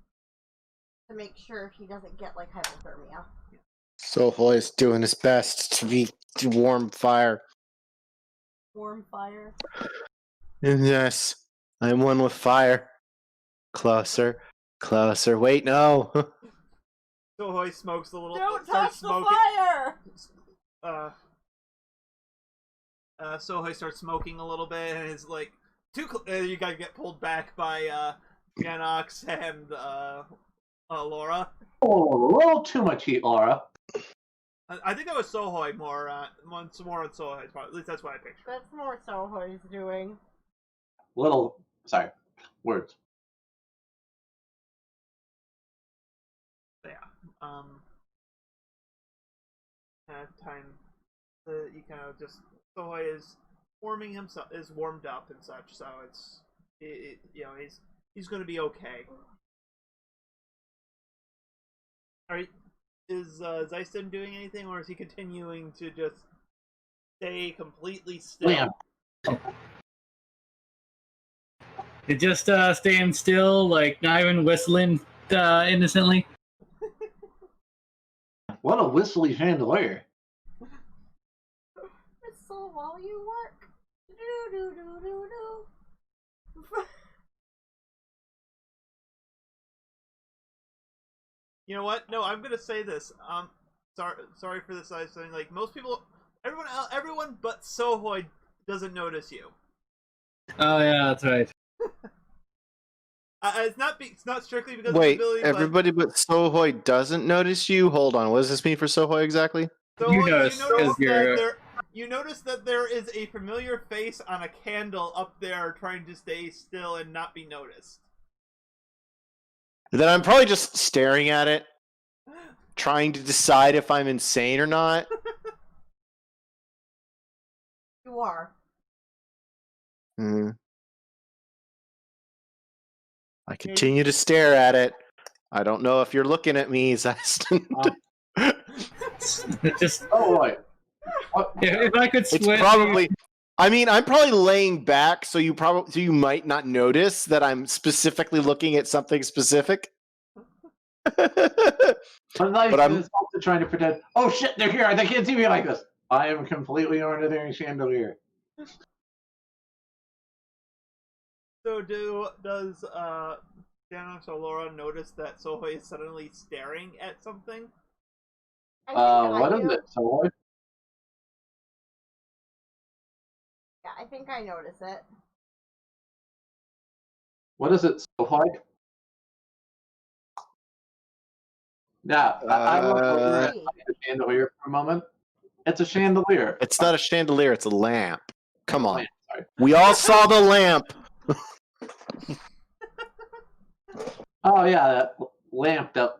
S2: To make sure he doesn't get, like, hypothermia.
S5: Sohoy is doing his best to warm fire.
S2: Warm fire?
S5: Yes, I'm one with fire. Closer. Wait, no.
S1: Sohoy smokes a little.
S2: Don't touch the fire!
S1: Sohoy starts smoking a little bit and is like, you gotta get pulled back by Janox and Laura.
S4: Oh, a little too much heat, Laura.
S1: I think that was Sohoy more on Sohoy's part. At least that's what I pictured.
S2: That's more Sohoy's doing.
S4: Words.
S1: Yeah. Time. You kind of just Sohoy is warming himself, is warmed up and such. So he's going to be okay. Is Zeiston doing anything, or is he continuing to just stay completely still?
S4: Yeah.
S3: It just staying still, like not even whistling innocently.
S4: What a whistly chandelier.
S2: Whistle while you work. Do do do do do.
S1: You know what? No, I'm gonna say this. Sorry for this size thing. Like most people, everyone but Sohoy doesn't notice you.
S3: Oh yeah, that's right.
S1: It's not strictly because
S5: Wait,
S1: of ability,
S5: everybody but Sohoy doesn't notice you? Hold on, what does this mean for Sohoy exactly?
S1: but
S3: You
S1: Sohoy,
S3: notice, 'cause you're-
S1: you notice that there is a familiar face on a candle up there trying to stay still and not be noticed.
S5: Then I'm probably just staring at it, trying to decide if I'm insane or not.
S2: You are.
S5: Hmm. I continue to stare at it. I don't know if you're looking at me, Zeston.
S3: Just
S4: Oh, wait.
S3: if I could
S5: It's
S3: switch.
S5: probably. I mean, I'm probably laying back, so you might not notice that I'm specifically looking at something specific.
S4: But nice
S5: I'm-
S4: is also trying to pretend, oh shit, they're here. They can't see me like this. I am completely under their chandelier.
S1: So does Janox or Laura notice that Sohoy is suddenly staring at something?
S2: I think I
S4: What is
S2: do.
S4: it? So
S2: Yeah, I think I notice it.
S4: what is it? So hard? Yeah, I look over at the chandelier for a moment. It's a chandelier.
S5: It's not a chandelier; it's a lamp. Come on,
S4: Lamp, sorry.
S5: we all saw the lamp.
S4: Oh yeah, that lamp that.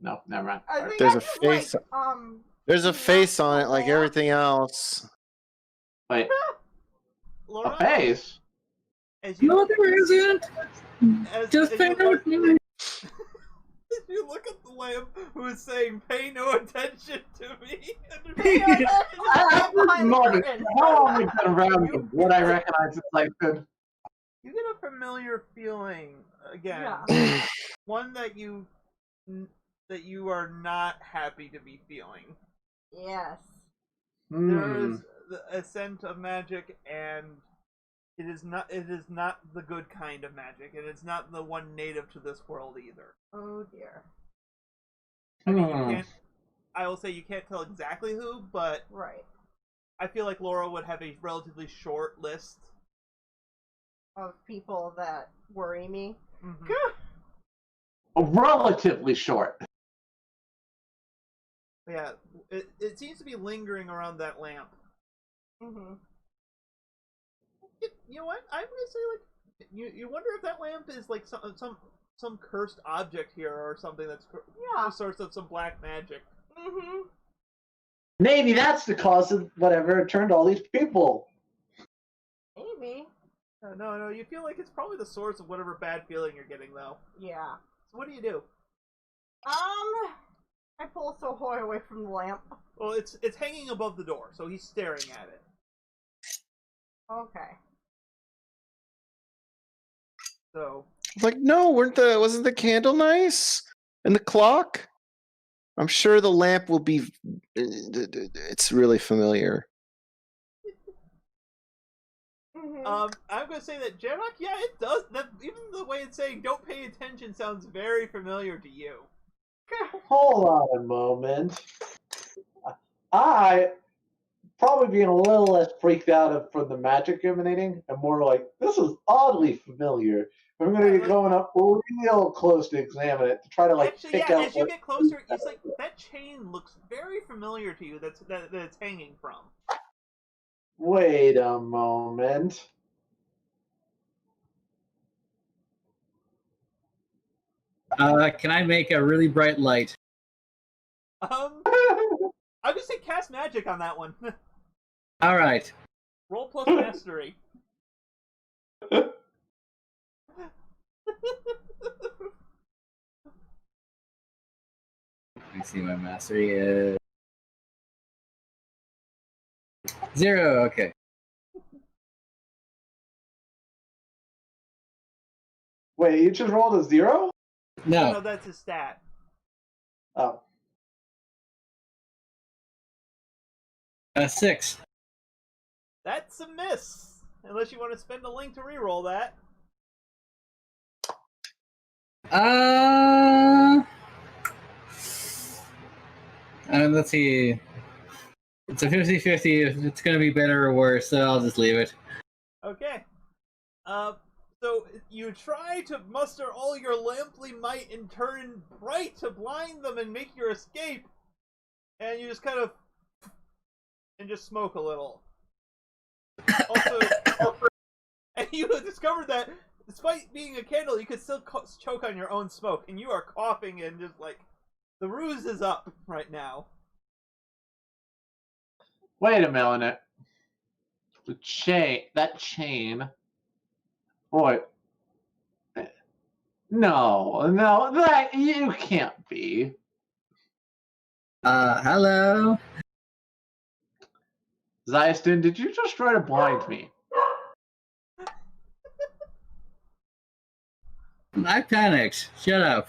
S4: No, never mind.
S2: I
S4: Sorry.
S2: think
S5: There's
S2: I
S5: a
S2: just,
S5: face.
S2: like,
S5: There's a
S2: lamp
S5: face on
S2: the
S5: it, like
S2: lamp.
S5: everything else.
S4: Wait,
S1: Laura,
S4: a face?
S1: as you
S3: No, there isn't. Just
S1: as
S3: pay
S1: you
S3: no
S1: look,
S3: attention.
S1: as you look at the lamp, who is saying, "Pay no attention to me."
S2: Pay no attention to the lamp behind the
S4: Moment.
S2: curtain.
S4: How long have we been around? And what I recognize is like good.
S1: You get a familiar feeling again,
S2: Yeah.
S1: one that you are not happy to be feeling.
S2: Yes.
S1: There is a scent of magic, and it is not the good kind of magic, and it's not the one native to this world either.
S2: Oh dear.
S1: I mean, you can't. I will say you can't tell exactly who, but
S2: Right.
S1: I feel like Laura would have a relatively short list.
S2: Of people that worry me.
S1: Mhm.
S4: Relatively short.
S1: Yeah, it seems to be lingering around that lamp.
S2: Mm-hmm.
S1: You know what? I'm gonna say, like, you wonder if that lamp is like some cursed object here or something that's
S2: Yeah.
S1: a source of some black magic.
S2: Mm-hmm.
S4: Maybe that's the cause of whatever turned all these people.
S2: Maybe.
S1: No, you feel like it's probably the source of whatever bad feeling you're getting, though.
S2: Yeah.
S1: So what do?
S2: I pull Sohoy away from the lamp.
S1: Well, it's hanging above the door, so he's staring at it.
S2: Okay.
S1: So
S5: Like, no, wasn't the candle nice? And the clock? I'm sure the lamp will be. It's really familiar.
S2: Mm-hmm.
S1: I'm gonna say that Jamrock, yeah, it does. That even the way it's saying "don't pay attention" sounds very familiar to you.
S4: Hold on a moment. I probably being a little less freaked out from the magic emanating and more like, this is oddly familiar. I'm going to be going up real close to examine it to try to like
S1: Actually,
S4: pick
S1: yeah,
S4: out.
S1: as you get closer, it's like that chain looks very familiar to you. That it's hanging from.
S4: Wait a moment.
S3: Can I make a really bright light?
S1: I'm gonna say cast magic on that one.
S3: All right.
S1: Roll plus mastery.
S3: Let me see. My mastery is 0. Okay.
S4: Wait, you just rolled a 0?
S1: No,
S3: No,
S1: that's his stat.
S4: Oh.
S3: a 6.
S1: That's a miss. Unless you want to spend a link to reroll that.
S3: Let's see. It's a 50-50 if it's going to be better or worse, so I'll just leave it.
S1: Okay. So you try to muster all your lamply might and turn bright to blind them and make your escape, and you just kind of and just smoke a little. Also, and you discovered that despite being a candle, you could still choke on your own smoke, and you are coughing and just like the ruse is up right now.
S4: Wait a minute. That chain. Boy. No, that you can't be.
S3: Hello?
S4: Zyston, did you just try to blind me?
S3: I panicked. Shut up.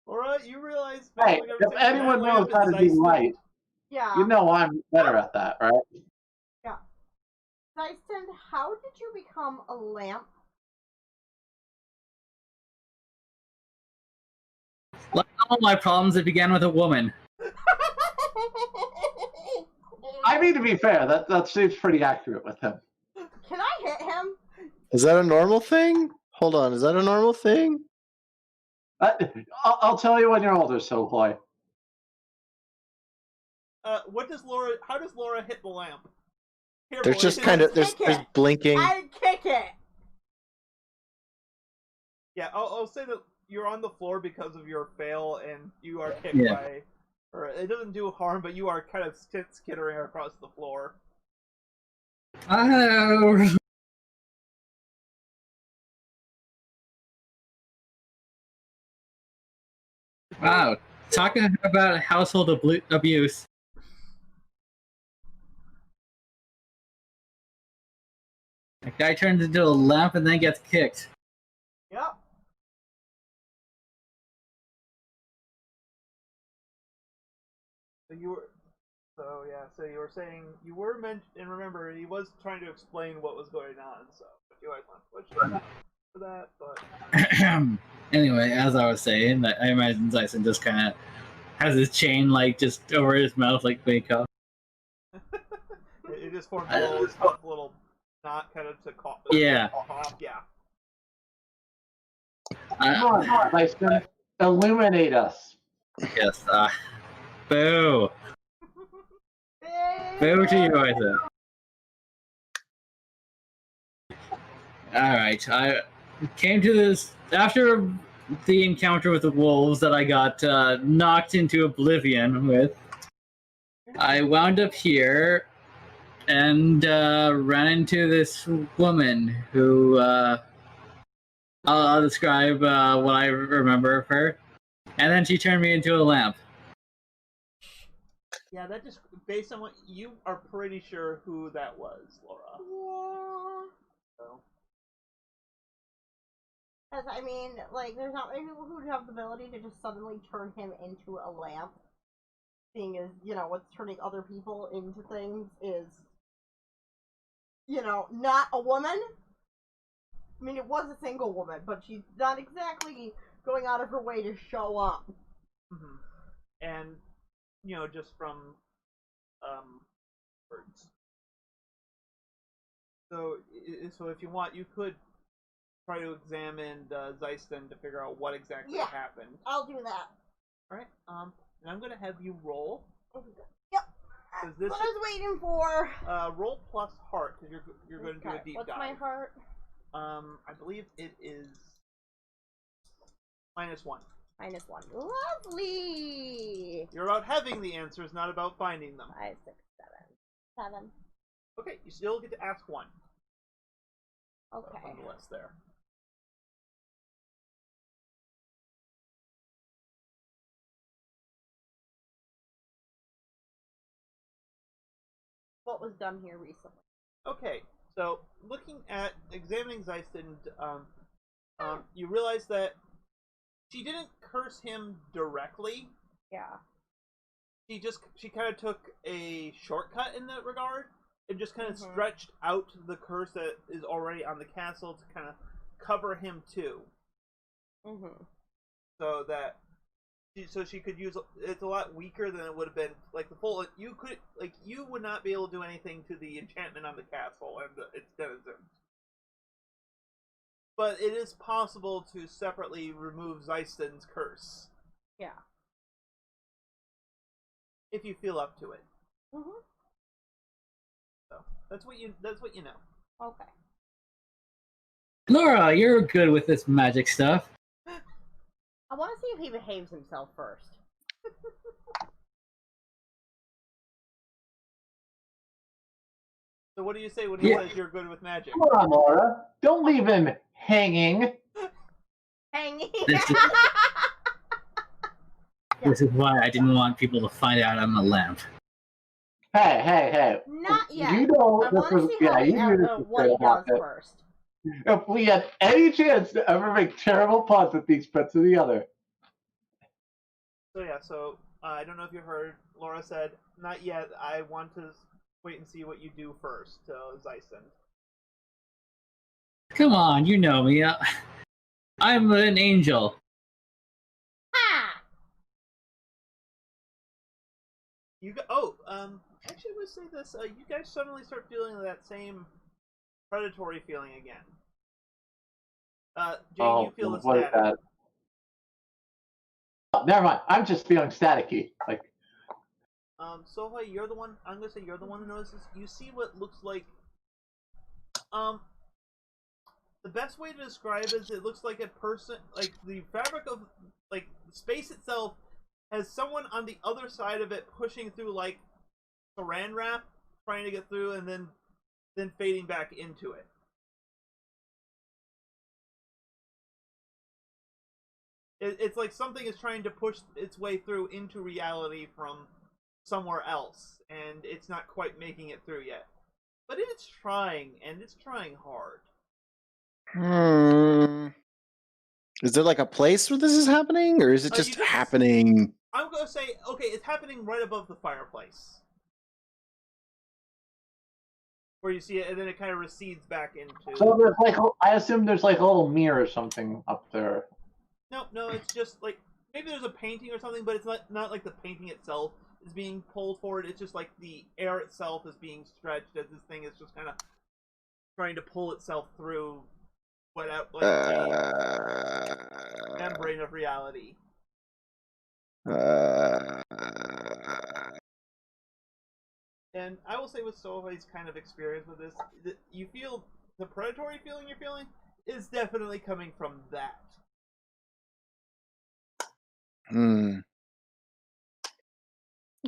S1: Alright, you realize
S4: Hey, if anyone knows how to do light,
S2: Yeah.
S4: you know I'm better at that, right?
S2: Yeah. Dyson, how did you become a lamp?
S3: Like all my problems, it began with a woman.
S4: I mean, to be fair, that seems pretty accurate with him.
S2: Can I hit him?
S5: Is that a normal thing? Hold on, is that a normal thing?
S4: I'll tell you when you're older, Sohoi.
S1: How does Laura hit the lamp? Here,
S5: There's
S1: boy,
S5: just kind of there's blinking.
S2: I'd kick it.
S1: Yeah, I'll say that you're on the floor because of your fail, and you are kicked
S3: Yeah.
S1: by, or it doesn't do harm, but you are kind of skittering across the floor.
S3: Oh. Wow. Talking about household abuse. A guy turns into a lamp and then gets kicked.
S2: Yep.
S1: So you were saying you were meant, and remember he was trying to explain what was going on. So if you guys want to push for that, but
S3: Anyway, as I was saying, I imagine Dyson just kind of has his chain like just over his mouth like makeup.
S1: it just forms a little knot kind of to cough.
S3: Yeah.
S1: Cough, yeah.
S4: Come on, Zyston, illuminate us.
S3: Yes. Boo. Boo to you, I said. Alright, I came to this after the encounter with the wolves that I got knocked into oblivion with. I wound up here and ran into this woman who I'll describe what I remember of her. And then she turned me into a lamp.
S1: Yeah, that just based on what you are pretty sure who that was, Laura.
S2: Yeah.
S1: So.
S2: Because, I mean, like, there's not many people who have the ability to just suddenly turn him into a lamp. Seeing as, you know, what's turning other people into things is, you know, not a woman. I mean, it was a single woman, but she's not exactly going out of her way to show up.
S1: Mm-hmm. And, you know, just from words. So if you want, you could try to examine Zyston to figure out what exactly happened.
S2: I'll do that.
S1: Alright, and I'm gonna have you roll.
S2: Yep.
S1: This
S2: What I was waiting for.
S1: Roll plus heart, because you're going to do a deep
S2: What's
S1: dive.
S2: my heart?
S1: I believe it is -1.
S2: -1. Lovely.
S1: You're about having the answers, not about finding them.
S2: 5, 6, 7. 7.
S1: Okay, you still get to ask one.
S2: Okay.
S1: On the list there.
S2: What was done here recently?
S1: Okay, So, examining Zeiston, you realize that she didn't curse him directly.
S2: Yeah.
S1: She kind of took a shortcut in that regard and just kind of stretched out the curse that is already on the castle to kind of cover him too. So that she could use it's a lot weaker than it would have been like the full you would not be able to do anything to the enchantment on the castle and its denizens. But it is possible to separately remove Zeiston's curse.
S2: Yeah.
S1: If you feel up to it.
S2: Mm-hmm.
S1: So that's what you know.
S2: Okay.
S3: Laura, you're good with this magic stuff.
S2: I want to see if he behaves himself first.
S1: So what do you say when he says you're good with magic?
S4: Come on, Laura. Don't leave him hanging.
S2: Hanging.
S3: This is why I didn't want people to find out I'm a lamp.
S4: Hey.
S2: Not yet.
S4: You know
S2: I want to see how what he does first.
S4: If we had any chance to ever make terrible puns with these put to the other.
S1: So I don't know if you heard, Laura said, not yet, I want to wait and see what you do first, Zeiston.
S3: Come on, you know me. I'm an angel.
S2: Ha!
S1: Actually, let's say this, you guys suddenly start feeling that same predatory feeling again. Jane, you feel the static.
S4: Oh, never mind. I'm just feeling staticky. Like,
S1: Sohei, you're the one. I'm gonna say you're the one who notices. You see what looks like. The best way to describe is it looks like a person, like the fabric of, like space itself, has someone on the other side of it pushing through like saran wrap, trying to get through, and then fading back into it. It's like something is trying to push its way through into reality from somewhere else, and it's not quite making it through yet. But it's trying, and it's trying hard.
S5: Is there like a place where this is happening, or is it just happening?
S1: I'm gonna say, okay, it's happening right above the fireplace. Where you see it, and then it kind of recedes back into...
S4: So there's like, I assume there's like a little mirror or something up there.
S1: No, it's just like, maybe there's a painting or something, but it's not like the painting itself is being pulled forward. It's just like the air itself is being stretched as this thing is just kind of trying to pull itself through without like the membrane of reality. And I will say with Sohei's kind of experience with this, you feel the predatory feeling you're feeling is definitely coming from that.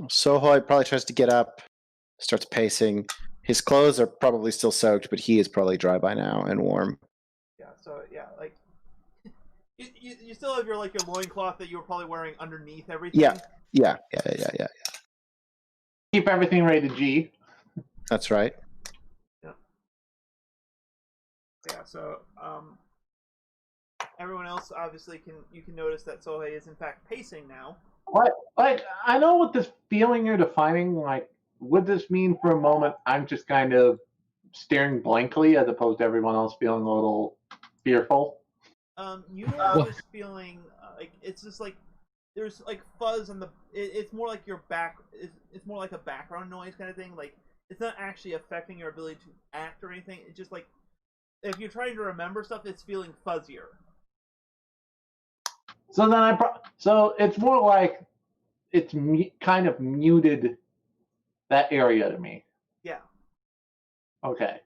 S5: Sohei probably tries to get up, starts pacing. His clothes are probably still soaked, but he is probably dry by now and warm.
S1: Like you still have your loincloth that you were probably wearing underneath everything.
S5: Yeah.
S4: Keep everything rated G.
S5: That's right.
S1: Yeah, so everyone else obviously you can notice that Sohei is in fact pacing now.
S4: What? Like, I know what this feeling you're defining, like, would this mean for a moment I'm just kind of staring blankly as opposed to everyone else feeling a little fearful?
S1: You are just feeling like it's just like there's like fuzz on the. It's more like your back. It's more like a background noise kind of thing. Like it's not actually affecting your ability to act or anything. It's just like if you're trying to remember stuff, it's feeling fuzzier.
S4: So then so it's more like it's kind of muted that area to me.
S1: Yeah.
S4: Okay.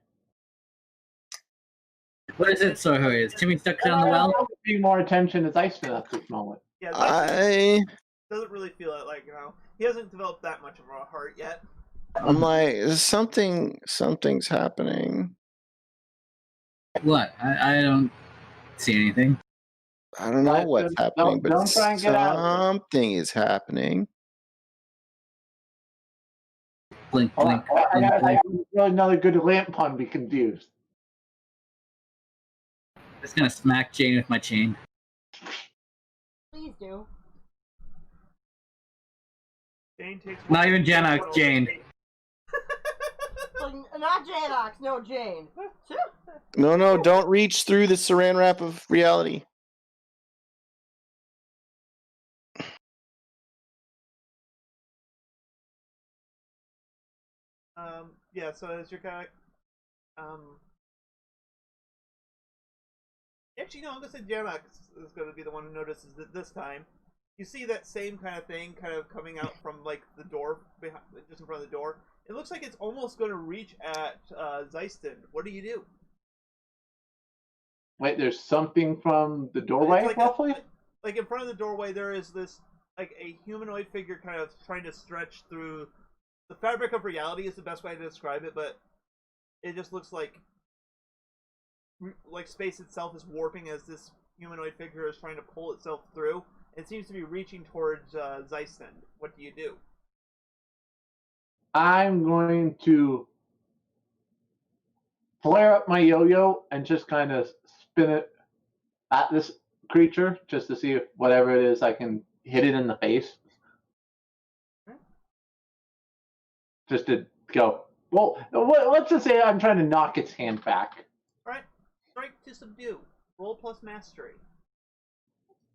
S3: What is it, Sohei? Is Timmy stuck down the well?
S4: I'm paying more attention to Zeiston at this moment.
S1: Yeah, Zeiston doesn't really feel it like, he hasn't developed that much of a heart yet.
S5: I'm like, something's happening.
S3: What? I don't see anything.
S5: I don't know what's happening, but
S4: don't try and get out.
S5: something is happening.
S3: Blink,
S4: Hold
S3: blink,
S4: on. I
S3: blink,
S4: got
S3: blink.
S4: another good lamp pun we can use.
S3: Just gonna smack Jane with my chain.
S2: Please do.
S1: Jane takes
S3: Not even Janox, Jane.
S2: Like, not Janox, no Jane.
S5: No, don't reach through the saran wrap of reality.
S1: Yeah, so as you're kind of, actually, no, I'm gonna say Janox is gonna be the one who notices it this time. You see that same kind of thing kind of coming out from, like, the door, behind, just in front of the door. It looks like it's almost gonna reach at, Zeiston. What do you do?
S4: Wait, there's something from the doorway,
S1: It's like
S4: roughly?
S1: like in front of the doorway, there is this, like, a humanoid figure kind of trying to stretch through the fabric of reality is the best way to describe it, but it just looks like space itself is warping as this humanoid figure is trying to pull itself through. It seems to be reaching towards Zeiston. What do you do?
S4: I'm going to flare up my yo-yo and just kind of spin it at this creature just to see if whatever it is I can hit it in the face.
S1: Okay.
S4: Just to go, well, let's just say I'm trying to knock its hand back.
S1: Alright. Strike to subdue. Roll plus mastery.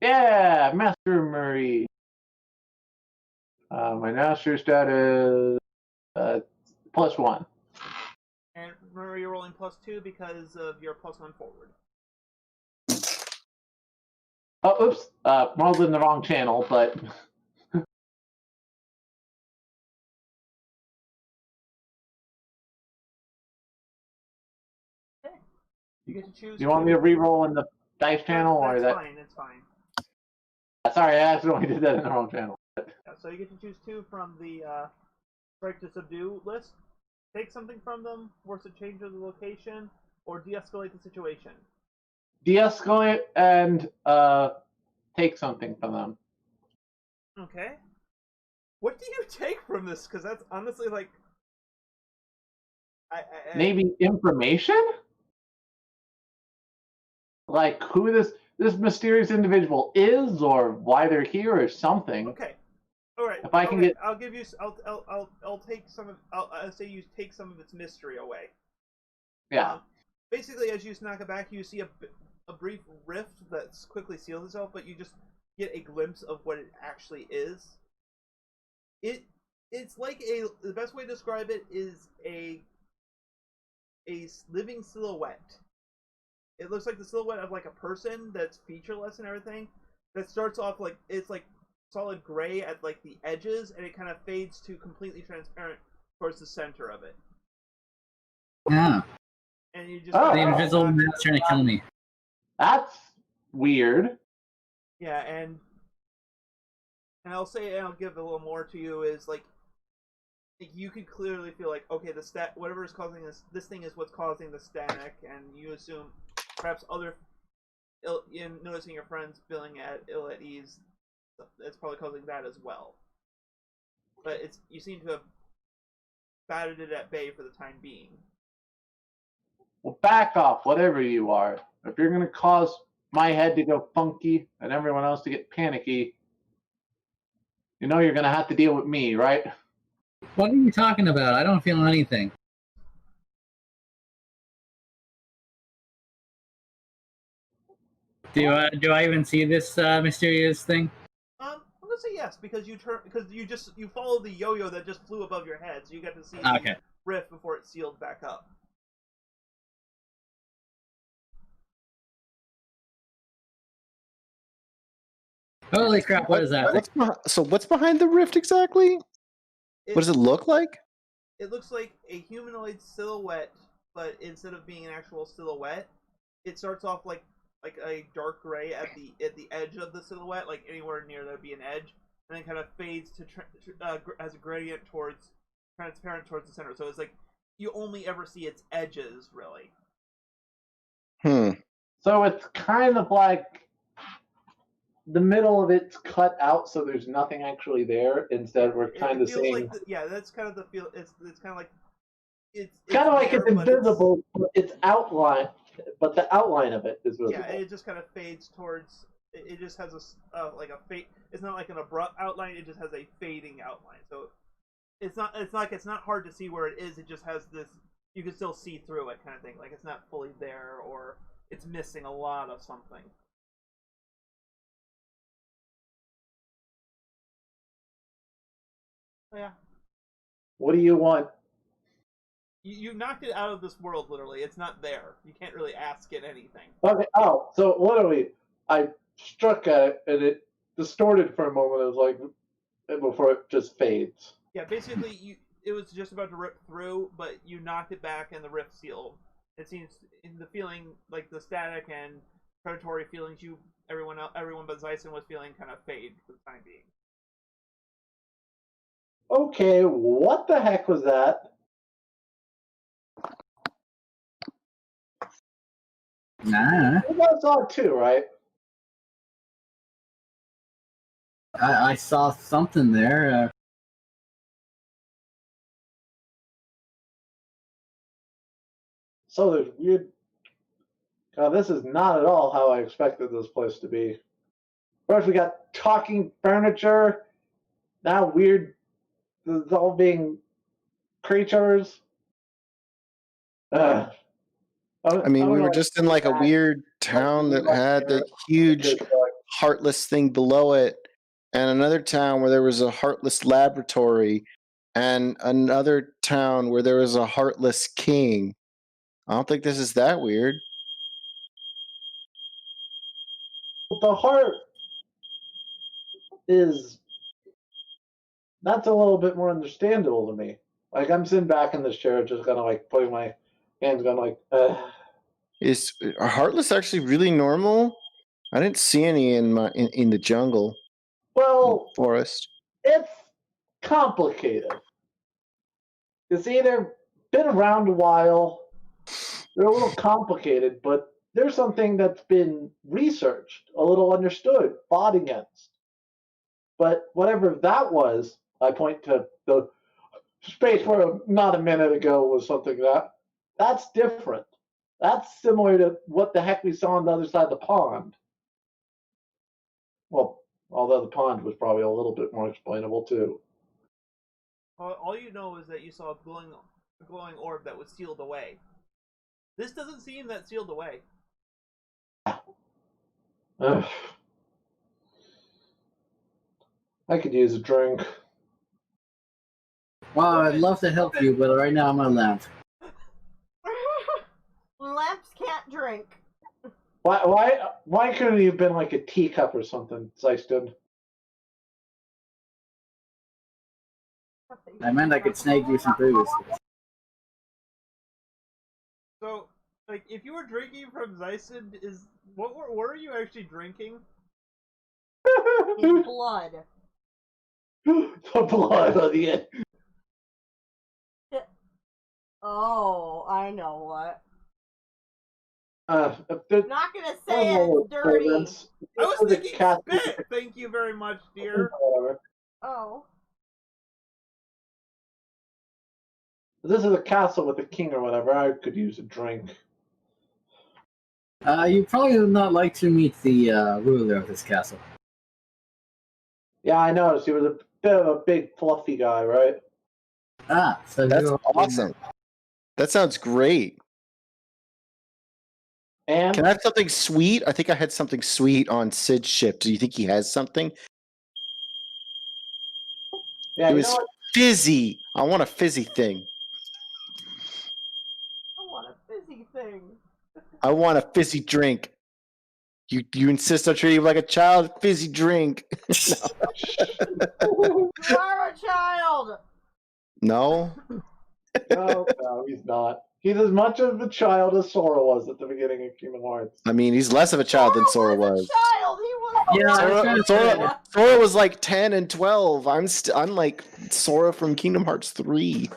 S4: Yeah, Master Murray. My master stat is +1.
S1: And remember, you're rolling +2 because of your +1 forward.
S4: Oh, oops. Rolled in the wrong channel, but...
S1: Okay. You get to choose.
S4: You want me to re-roll in the dice channel, or is that...
S1: fine, it's fine.
S4: Sorry, I accidentally did that in the wrong channel.
S1: Yeah, so you get to choose 2 from the strike to subdue list. Take something from them, force a change of the location, or de-escalate the situation.
S4: De-escalate and take something from them.
S1: Okay. What do you take from this? Because that's honestly like...
S4: Maybe information? Like who this mysterious individual is, or why they're here, or something.
S1: Okay. All right.
S4: If I can get...
S1: I'll give you. I'll take some of. I'll say you take some of its mystery away.
S4: Yeah.
S1: Basically, as you knock it back, you see a brief rift that's quickly seals itself, but you just get a glimpse of what it actually is. It's like the best way to describe it is a living silhouette. It looks like the silhouette of like a person that's featureless and everything. That starts off like it's like solid gray at like the edges, and it kind of fades to completely transparent towards the center of it.
S3: Yeah.
S1: And you just
S4: Oh.
S3: The invisible man's trying to kill me.
S4: That's weird.
S1: Yeah, and I'll say, and I'll give a little more to you is like you could clearly feel like, okay, the whatever is causing this thing is what's causing the static, and you assume perhaps in noticing your friends feeling ill at ease, it's probably causing that as well. But you seem to have batted it at bay for the time being.
S4: Well, back off, whatever you are. If you're going to cause my head to go funky and everyone else to get panicky, you know you're going to have to deal with me, right?
S3: What are you talking about? I don't feel anything. Do I even see this mysterious thing?
S1: I'm gonna say yes because you followed the yo-yo that just flew above your head, so you got to see
S3: Okay.
S1: the rift before it sealed back up.
S3: Holy crap! What is that?
S5: What's behind the rift exactly? What does it look like?
S1: It looks like a humanoid silhouette, but instead of being an actual silhouette, it starts off like a dark gray at the edge of the silhouette, like anywhere near there'd be an edge, and then kind of fades to as a gradient towards transparent towards the center. So it's like you only ever see its edges, really.
S5: Hmm.
S4: So it's kind of like the middle of it's cut out, so there's nothing actually there. Instead, we're kind of
S1: feels
S4: saying
S1: like that's kind of the feel. It's kind of like it's
S4: kind of like
S1: there,
S4: it's invisible. It's outline, but the outline of it is visible.
S1: Yeah, it just kind of fades towards. It just has a like a fade. It's not like an abrupt outline. It just has a fading outline. So it's not. It's like it's not hard to see where it is. It just has this. You can still see through it, kind of thing. Like it's not fully there, or it's missing a lot of something. So, yeah.
S4: What do you want?
S1: You knocked it out of this world, literally. It's not there. You can't really ask it anything.
S4: Okay. Oh, so literally, I struck at it and it distorted for a moment. It was like before it just fades.
S1: Yeah, basically, it was just about to rip through, but you knocked it back and the rift sealed. It seems in the feeling like the static and predatory feelings everyone but Zyson was feeling kind of fade for the time being.
S4: Okay, what the heck was that?
S3: Nah.
S4: You guys saw it too, right?
S3: I saw something there.
S4: So there's weird. God, this is not at all how I expected this place to be. First, we got talking furniture. Now, weird dissolving creatures.
S5: I mean, we were just in like a weird town that had the huge heartless thing below it, and another town where there was a heartless laboratory, and another town where there was a heartless king. I don't think this is that weird.
S4: The heart is that's a little bit more understandable to me. Like I'm sitting back in this chair, just kind of like putting my hands, going like.
S5: Are heartless actually really normal? I didn't see any in the jungle.
S4: Well,
S5: forest.
S4: It's complicated. It's either been around a while, they're a little complicated, but there's something that's been researched, a little understood, fought against. But whatever that was, I point to the space where not a minute ago was something that's different. That's similar to what the heck we saw on the other side of the pond. Well, although the pond was probably a little bit more explainable too.
S1: All you know is that you saw a glowing orb that was sealed away. This doesn't seem that sealed away.
S4: I could use a drink.
S3: Well, I'd love to help you, but right now I'm on lamp.
S2: Lamps can't drink.
S4: Why couldn't he have been like a teacup or something, Zeiston?
S3: I meant I could snag you some booze.
S1: So, like, if you were drinking from Zyson, what were you actually drinking?
S2: His blood.
S4: The blood on the end.
S2: Oh, I know what.
S1: Not
S2: gonna say it's dirty.
S1: I was thinking spit. Thank you very much, dear.
S2: Oh.
S4: This is a castle with a king or whatever. I could use a drink.
S3: You probably would not like to meet the ruler of this castle.
S4: Yeah, I noticed. He was a bit of a big, fluffy guy, right?
S3: Ah, so
S5: that's awesome. That sounds great.
S4: And
S5: can I have something sweet? I think I had something sweet on Sid's ship. Do you think he has something?
S4: Yeah,
S5: it was fizzy. I want a fizzy thing.
S2: I want a fizzy thing.
S5: I want a fizzy drink. You insist on treating him like a child? Fizzy drink.
S2: You are a child.
S5: No.
S4: No, he's not. He's as much of a child as Sora was at the beginning of Kingdom Hearts.
S5: I mean, he's less of a child than Sora was.
S2: Child, he was.
S5: Sora was like 10 and 12. I'm like Sora from Kingdom Hearts 3.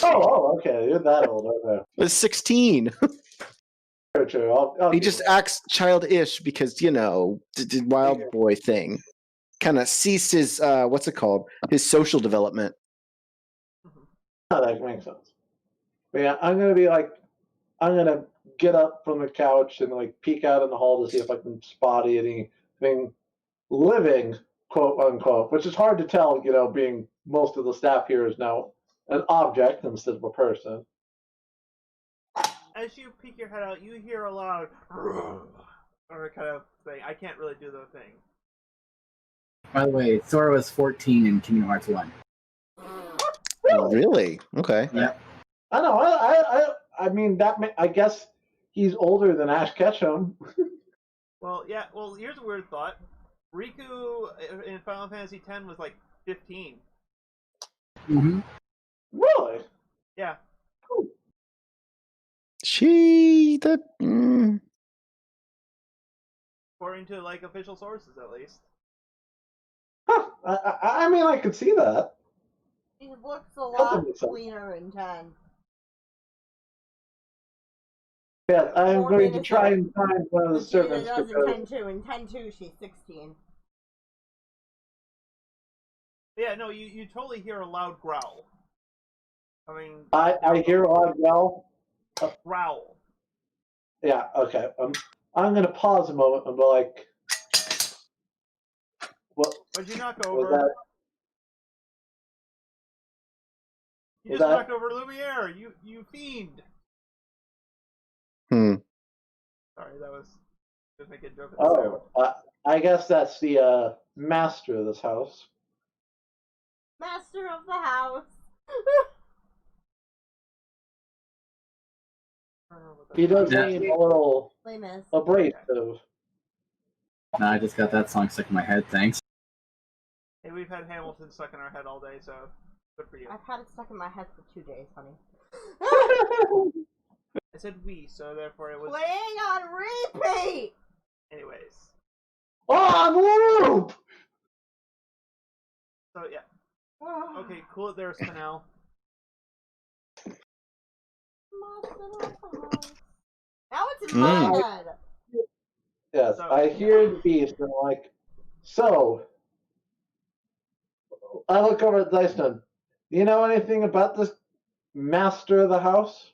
S4: Oh, okay. You're that old, okay.
S5: I was 16.
S4: True. I'll
S5: He
S4: give
S5: just
S4: it.
S5: acts childish because, did wild boy thing. Kind of ceased his, what's it called? His social development.
S4: Oh, that makes sense. But yeah, I'm gonna get up from the couch and like peek out in the hall to see if I can spot anything living, quote unquote, which is hard to tell, being most of the staff here is now an object instead of a person.
S1: As you peek your head out, you hear a loud or kind of thing. I can't really do the thing.
S3: By the way, Sora was 14 in Kingdom Hearts 1.
S5: Really? Okay.
S3: Yeah.
S4: I know. I mean I guess he's older than Ash Ketchum.
S1: Well, yeah. Well, here's a weird thought. Riku in Final Fantasy X was like 15.
S3: Mm-hmm.
S4: Really?
S1: Yeah. According to like official sources, at least.
S4: Huh. I mean, I could see that.
S2: He looks a
S4: Doesn't
S2: lot
S4: make sense.
S2: cleaner in 10.
S4: Yeah, I'm
S2: More
S4: going to
S2: innocent.
S4: try and find one of the
S2: Vegeta
S4: servants
S2: does in
S4: because
S2: 10 2. In 10 2, she's 16.
S1: Yeah, no, you totally hear a loud growl. I mean,
S4: I hear a lot of yell.
S1: growl.
S4: Yeah, okay. I'm going to pause a moment and be like, what
S1: What'd you knock
S4: was
S1: over?
S4: that?
S1: You
S4: was
S1: just
S4: that-
S1: knocked over Lumiere. You fiend.
S5: Hmm.
S1: Sorry, that was just making a joke at the sound.
S4: Oh, I guess that's the master of this house.
S2: Master of the house.
S1: I don't know what that
S4: He does
S3: Yeah.
S4: need a little
S2: Les Mis.
S4: abrasive.
S3: Nah, I just got that song stuck in my head, thanks.
S1: Hey, we've had Hamilton stuck in our head all day, so good for you.
S2: I've had it stuck in my head for 2 days, honey.
S1: I said we, so therefore it was.
S2: Playing on repeat!
S1: Anyways,
S4: Oh, on loop!
S1: so yeah. Okay, cool it there, Spinel.
S2: Now it's in my head.
S4: Yes,
S1: So-
S4: I hear the beast and I'm like, so. I look over at Dyson. Do you know anything about this master of the house?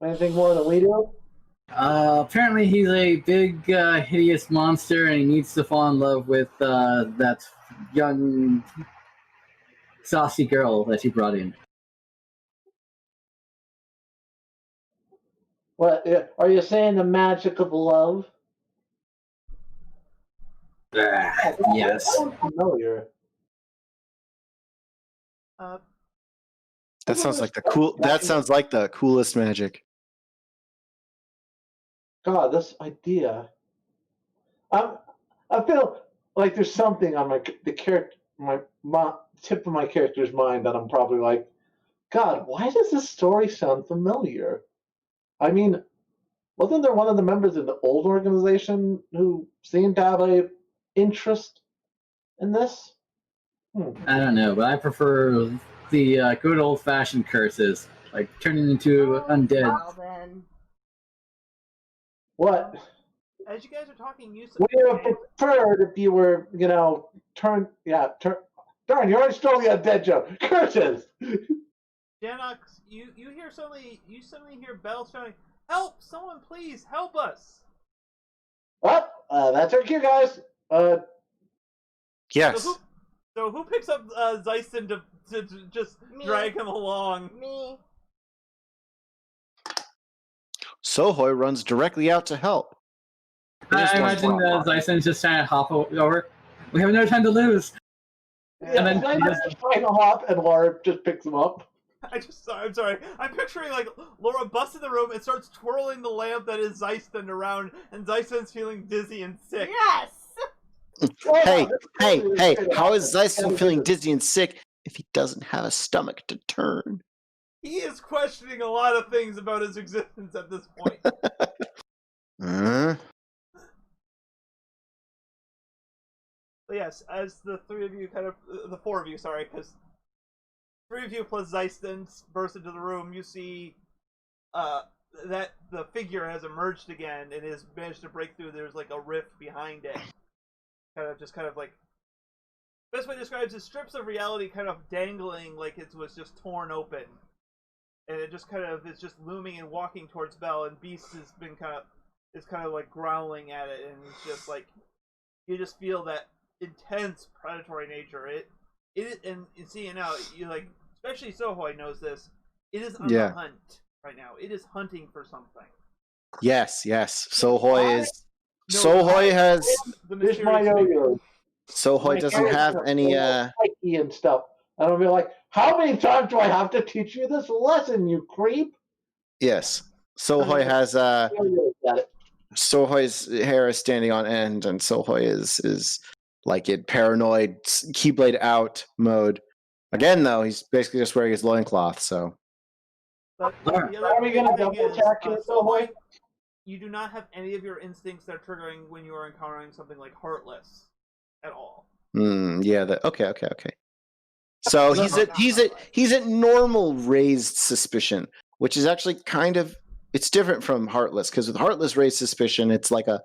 S4: Anything more than we do?
S3: Apparently he's a big, hideous monster, and he needs to fall in love with that young, saucy girl that you brought in.
S4: What are you saying? The magic of love?
S3: Yes.
S4: Sounds familiar.
S5: That sounds like the coolest magic.
S4: God, this idea. I feel like there's something on my tip of my character's mind that I'm probably like, God, why does this story sound familiar? I mean, wasn't there one of the members of the old organization who seemed to have a interest in this?
S3: I don't know, but I prefer the good old-fashioned curses, like turning into undead.
S2: Well, then.
S4: What?
S1: As you guys are talking, you
S4: Would you have preferred if you were, darn, you already stole the undead joke. Curses!
S1: Janox, you suddenly hear bells shouting, "Help! Someone please help us!"
S4: That's our cue, guys.
S5: Yes.
S1: So who picks up Zeiston to just
S2: Me.
S1: drag him along?
S2: Me.
S5: Sohoy runs directly out to help.
S3: I imagine Zyson's just trying to hop over. We have no time to lose.
S4: Yeah,
S3: And then
S4: I'm just trying to hop, and Laura just picks him up.
S1: I'm sorry. I'm picturing like Laura busts in the room and starts twirling the lamp that is Zeiston around, and Zeiston's feeling dizzy and sick.
S2: Yes!
S5: Hey, how is Zeiston feeling dizzy and sick if he doesn't have a stomach to turn?
S1: He is questioning a lot of things about his existence at this point. But yes, as the four of you, sorry, because 3 of you plus Zeiston burst into the room, you see that the figure has emerged again and has managed to break through. There's like a rift behind it, kind of like. Best way describes is strips of reality kind of dangling like it was just torn open, and it just kind of is just looming and walking towards Belle, and Beast has been kind of like growling at it, and it's just like you just feel that intense predatory nature. And seeing now, you like, especially Sohoi knows this. It is on the hunt right now. It is hunting for something.
S5: Yes. Sohoi has. Sohoi doesn't have any.
S4: And stuff. And I'll be like, how many times do I have to teach you this lesson, you creep?
S5: Yes, Sohoi has. Sohoi's hair is standing on end, and Sohoi is like in paranoid Keyblade out mode. Again, though, he's basically just wearing his loincloth, so.
S1: But the other thing is, Sohoi, you do not have any of your instincts that are triggering when you are encountering something like Heartless at all.
S5: Yeah. Okay. So he's at normal raised suspicion, which is actually kind of, it's different from Heartless, because with Heartless raised suspicion, it's like a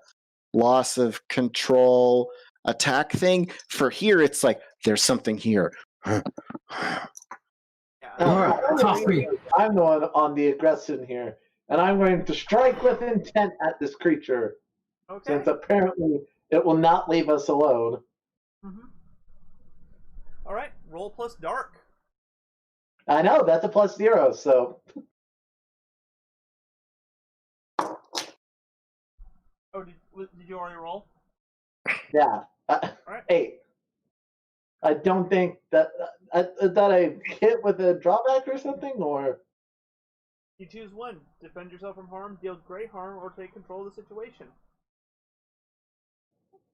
S5: loss of control attack thing. For here, it's like there's something here.
S4: I'm the one on the aggression here, and I'm going to strike with intent at this creature, since apparently it will not leave us alone.
S1: All right, roll plus dark.
S4: I know, that's a +0, so.
S1: Oh, did you already roll?
S4: Yeah.
S1: Right.
S4: 8. I don't think that I hit with a drawback or something, or.
S1: You choose one: defend yourself from harm, deal great harm, or take control of the situation.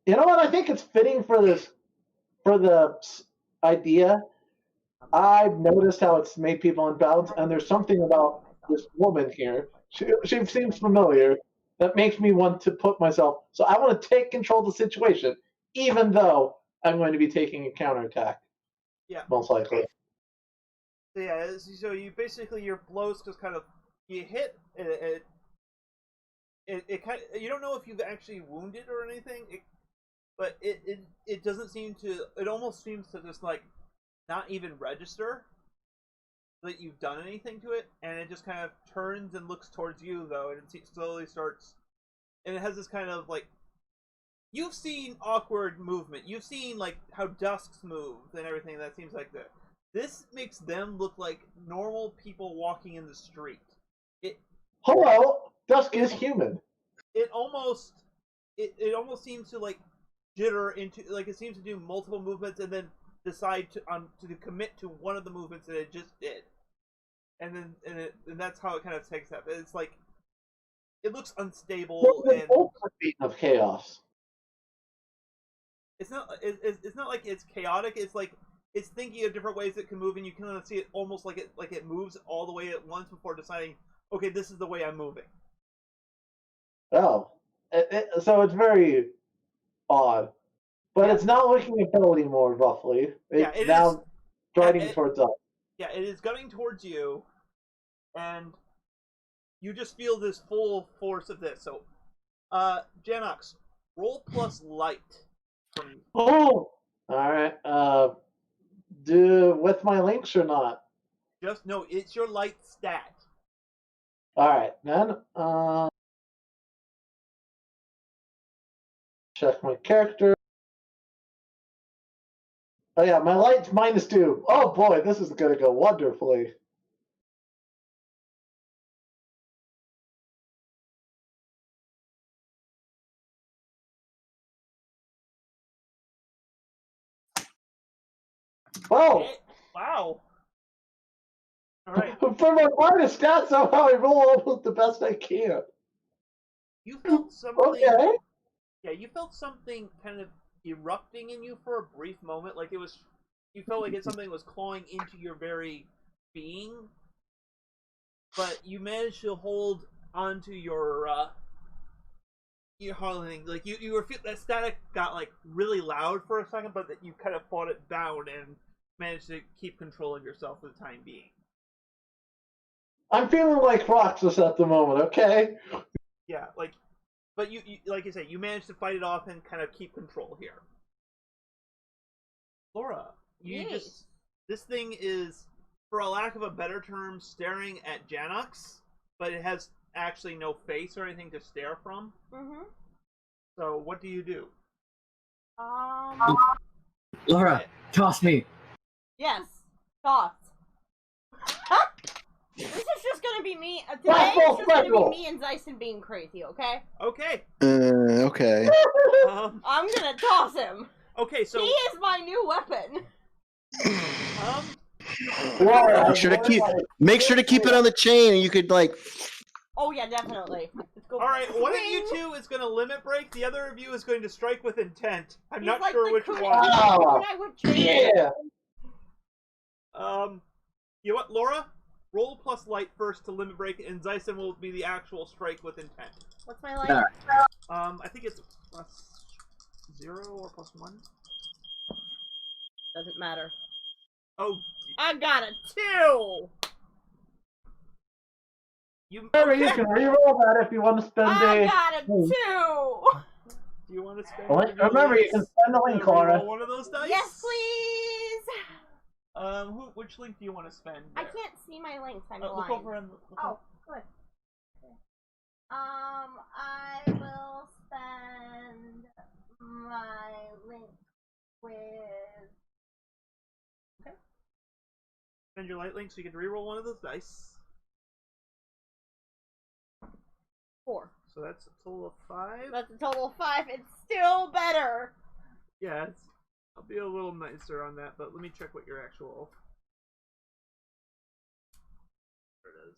S4: You know what? I think it's fitting for the idea. I've noticed how it's made people unbalanced, and there's something about this woman here. She seems familiar. That makes me want to put myself. So I want to take control of the situation, even though I'm going to be taking a counterattack.
S1: Yeah.
S4: Most likely.
S1: Yeah. So you basically, your blows just kind of, you hit it kind of, you don't know if you've actually wounded or anything, but it doesn't seem to. It almost seems to just like not even register that you've done anything to it, and it just kind of turns and looks towards you, though, and it slowly starts, and it has this kind of like, you've seen awkward movement, you've seen like how dusks move and everything. That seems like that. This makes them look like normal people walking in the street.
S4: Hello, dusk is human.
S1: It almost seems to like jitter into, like it seems to do multiple movements and then decide to commit to one of the movements that it just did, and that's how it kind of takes up. It's like it looks unstable, and
S4: of chaos.
S1: It's not like it's chaotic. It's like it's thinking of different ways it can move, and you kind of see it almost like it moves all the way at once before deciding, okay, this is the way I'm moving.
S4: Oh, so it's very odd. But it's not looking at Bill anymore, roughly. It's now striding towards us.
S1: Yeah, it is gunning towards you, and you just feel this full force of this. So, Janox, roll plus light.
S4: Oh! Alright, do with my links or not?
S1: No, it's your light stat.
S4: Alright, then, check my character. Oh yeah, my light's -2. Oh boy, this is gonna go wonderfully. Whoa!
S1: Wow. Alright.
S4: For my minus stat, somehow I roll almost the best I can.
S1: You felt something.
S4: Okay.
S1: Yeah, you felt something kind of erupting in you for a brief moment, like it was. You felt like something was clawing into your very being, but you managed to hold onto your holding. Like you were that static got like really loud for a second, but that you kind of fought it down and managed to keep control of yourself for the time being.
S4: I'm feeling like Roxas at the moment, okay?
S1: Yeah, like, but you like you say, you managed to fight it off and kind of keep control here. Laura, you
S2: Yes.
S1: just this thing is, for a lack of a better term, staring at Janox, but it has actually no face or anything to stare from.
S2: Mm-hmm.
S1: So what do you do?
S3: Laura, toss me.
S2: Yes. Thoughts. This is just gonna be me. Today
S4: Flagpole,
S2: it's just gonna
S4: flagpole.
S2: be me and Zyson being crazy, okay?
S1: Okay.
S5: Okay.
S2: I'm gonna toss him.
S1: Okay. So
S2: He is my new weapon.
S4: Laura,
S5: Make sure to keep it on the chain, and you could like.
S2: Oh yeah, definitely. Let's go.
S1: All right. One of
S2: Swing.
S1: you two is going to limit break. The other of you is going to strike with intent. I'm
S2: He's
S1: not
S2: like
S1: sure
S2: the
S1: which
S2: Kunai-
S1: one.
S4: Oh.
S2: Kunai would change.
S4: Yeah.
S1: You know what, Laura? Roll plus light first to limit break, and Zyson will be the actual strike with intent.
S2: What's my life?
S1: I think it's +0 or +1.
S2: Doesn't matter.
S1: Oh,
S2: I got a 2.
S1: you.
S4: Remember, you
S1: Okay.
S4: can reroll that if you want to spend
S2: I
S4: a.
S2: got a 2.
S1: Do you want to spend?
S4: Remember, you can spend a link, Laura.
S1: Roll one of those dice.
S2: Yes, please.
S1: Which link do you want to spend?
S2: I
S1: there?
S2: can't see my links. I'm
S1: Look
S2: blind.
S1: over and.
S2: Oh, good. I will spend my link with.
S1: Spend your light link so you can reroll one of those dice.
S2: 4.
S1: So that's a total of 5.
S2: That's a total of 5. It's still better.
S1: Yeah, I'll be a little nicer on that, but let me check what your actual. There it is.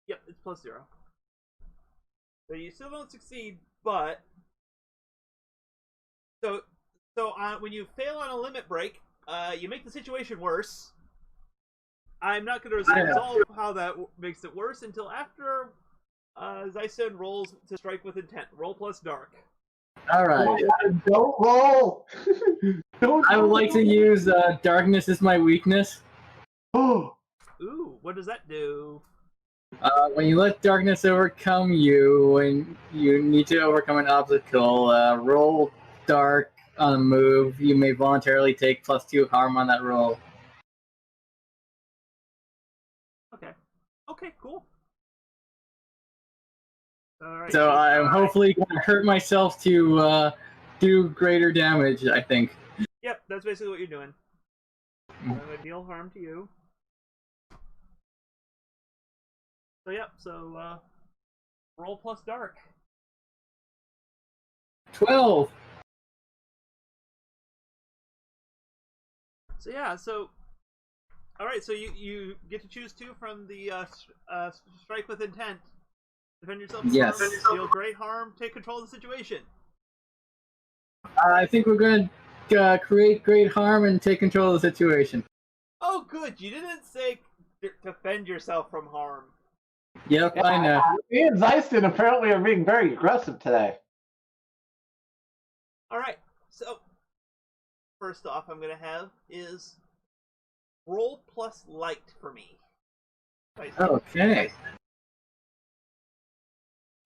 S1: Yep, it's +0. So you still don't succeed, but so when you fail on a limit break, you make the situation worse. I'm not going to resolve how that makes it worse until after Zyson rolls to strike with intent. Roll plus dark.
S3: All right.
S4: Don't roll. Don't.
S3: I would like to use darkness as my weakness.
S4: Oh.
S1: Ooh, what does that do?
S3: When you let darkness overcome you, when you need to overcome an obstacle, roll dark on a move. You may voluntarily take +2 harm on that roll.
S1: Okay. Okay, cool. All right.
S3: So I'm hopefully going to hurt myself to do greater damage, I think.
S1: Yep, that's basically what you're doing. I'm gonna deal harm to you. So yep, roll plus dark.
S3: 12.
S1: So yeah, all right, so you get to choose 2 from the strike with intent. Defend yourself from
S3: Yes.
S1: harm, deal great harm, take control of the situation.
S3: I think we're going to create great harm and take control of the situation.
S1: Oh, good, you didn't say defend yourself from harm.
S3: Yep, I know.
S4: Me and Zyson apparently are being very aggressive today.
S1: All right, so first off, I'm gonna have is roll plus light for me.
S3: Okay.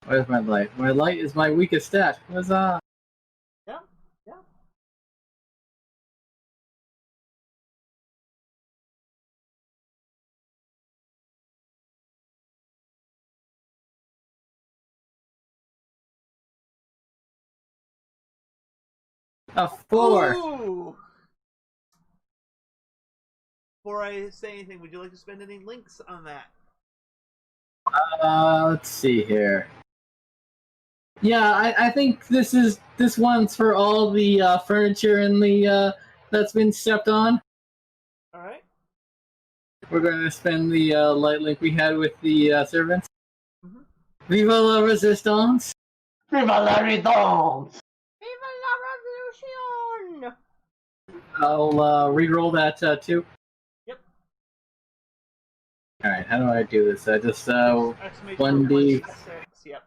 S3: Where's my light? My light is my weakest stat. Huzzah!
S1: Yeah.
S3: A 4.
S1: Ooh! Before I say anything, would you like to spend any links on that?
S3: Let's see here. Yeah, I think this one's for all the furniture in the that's been stepped on.
S1: All right.
S3: We're going to spend the light link we had with the servants.
S1: Mhm.
S3: Viva la resistance!
S4: Viva la redance!
S2: Viva la revolution!
S3: I'll re-roll that too.
S1: Yep.
S3: All right, how do I do this? I just
S1: Exclamation
S3: 1d.
S1: 6. Yep.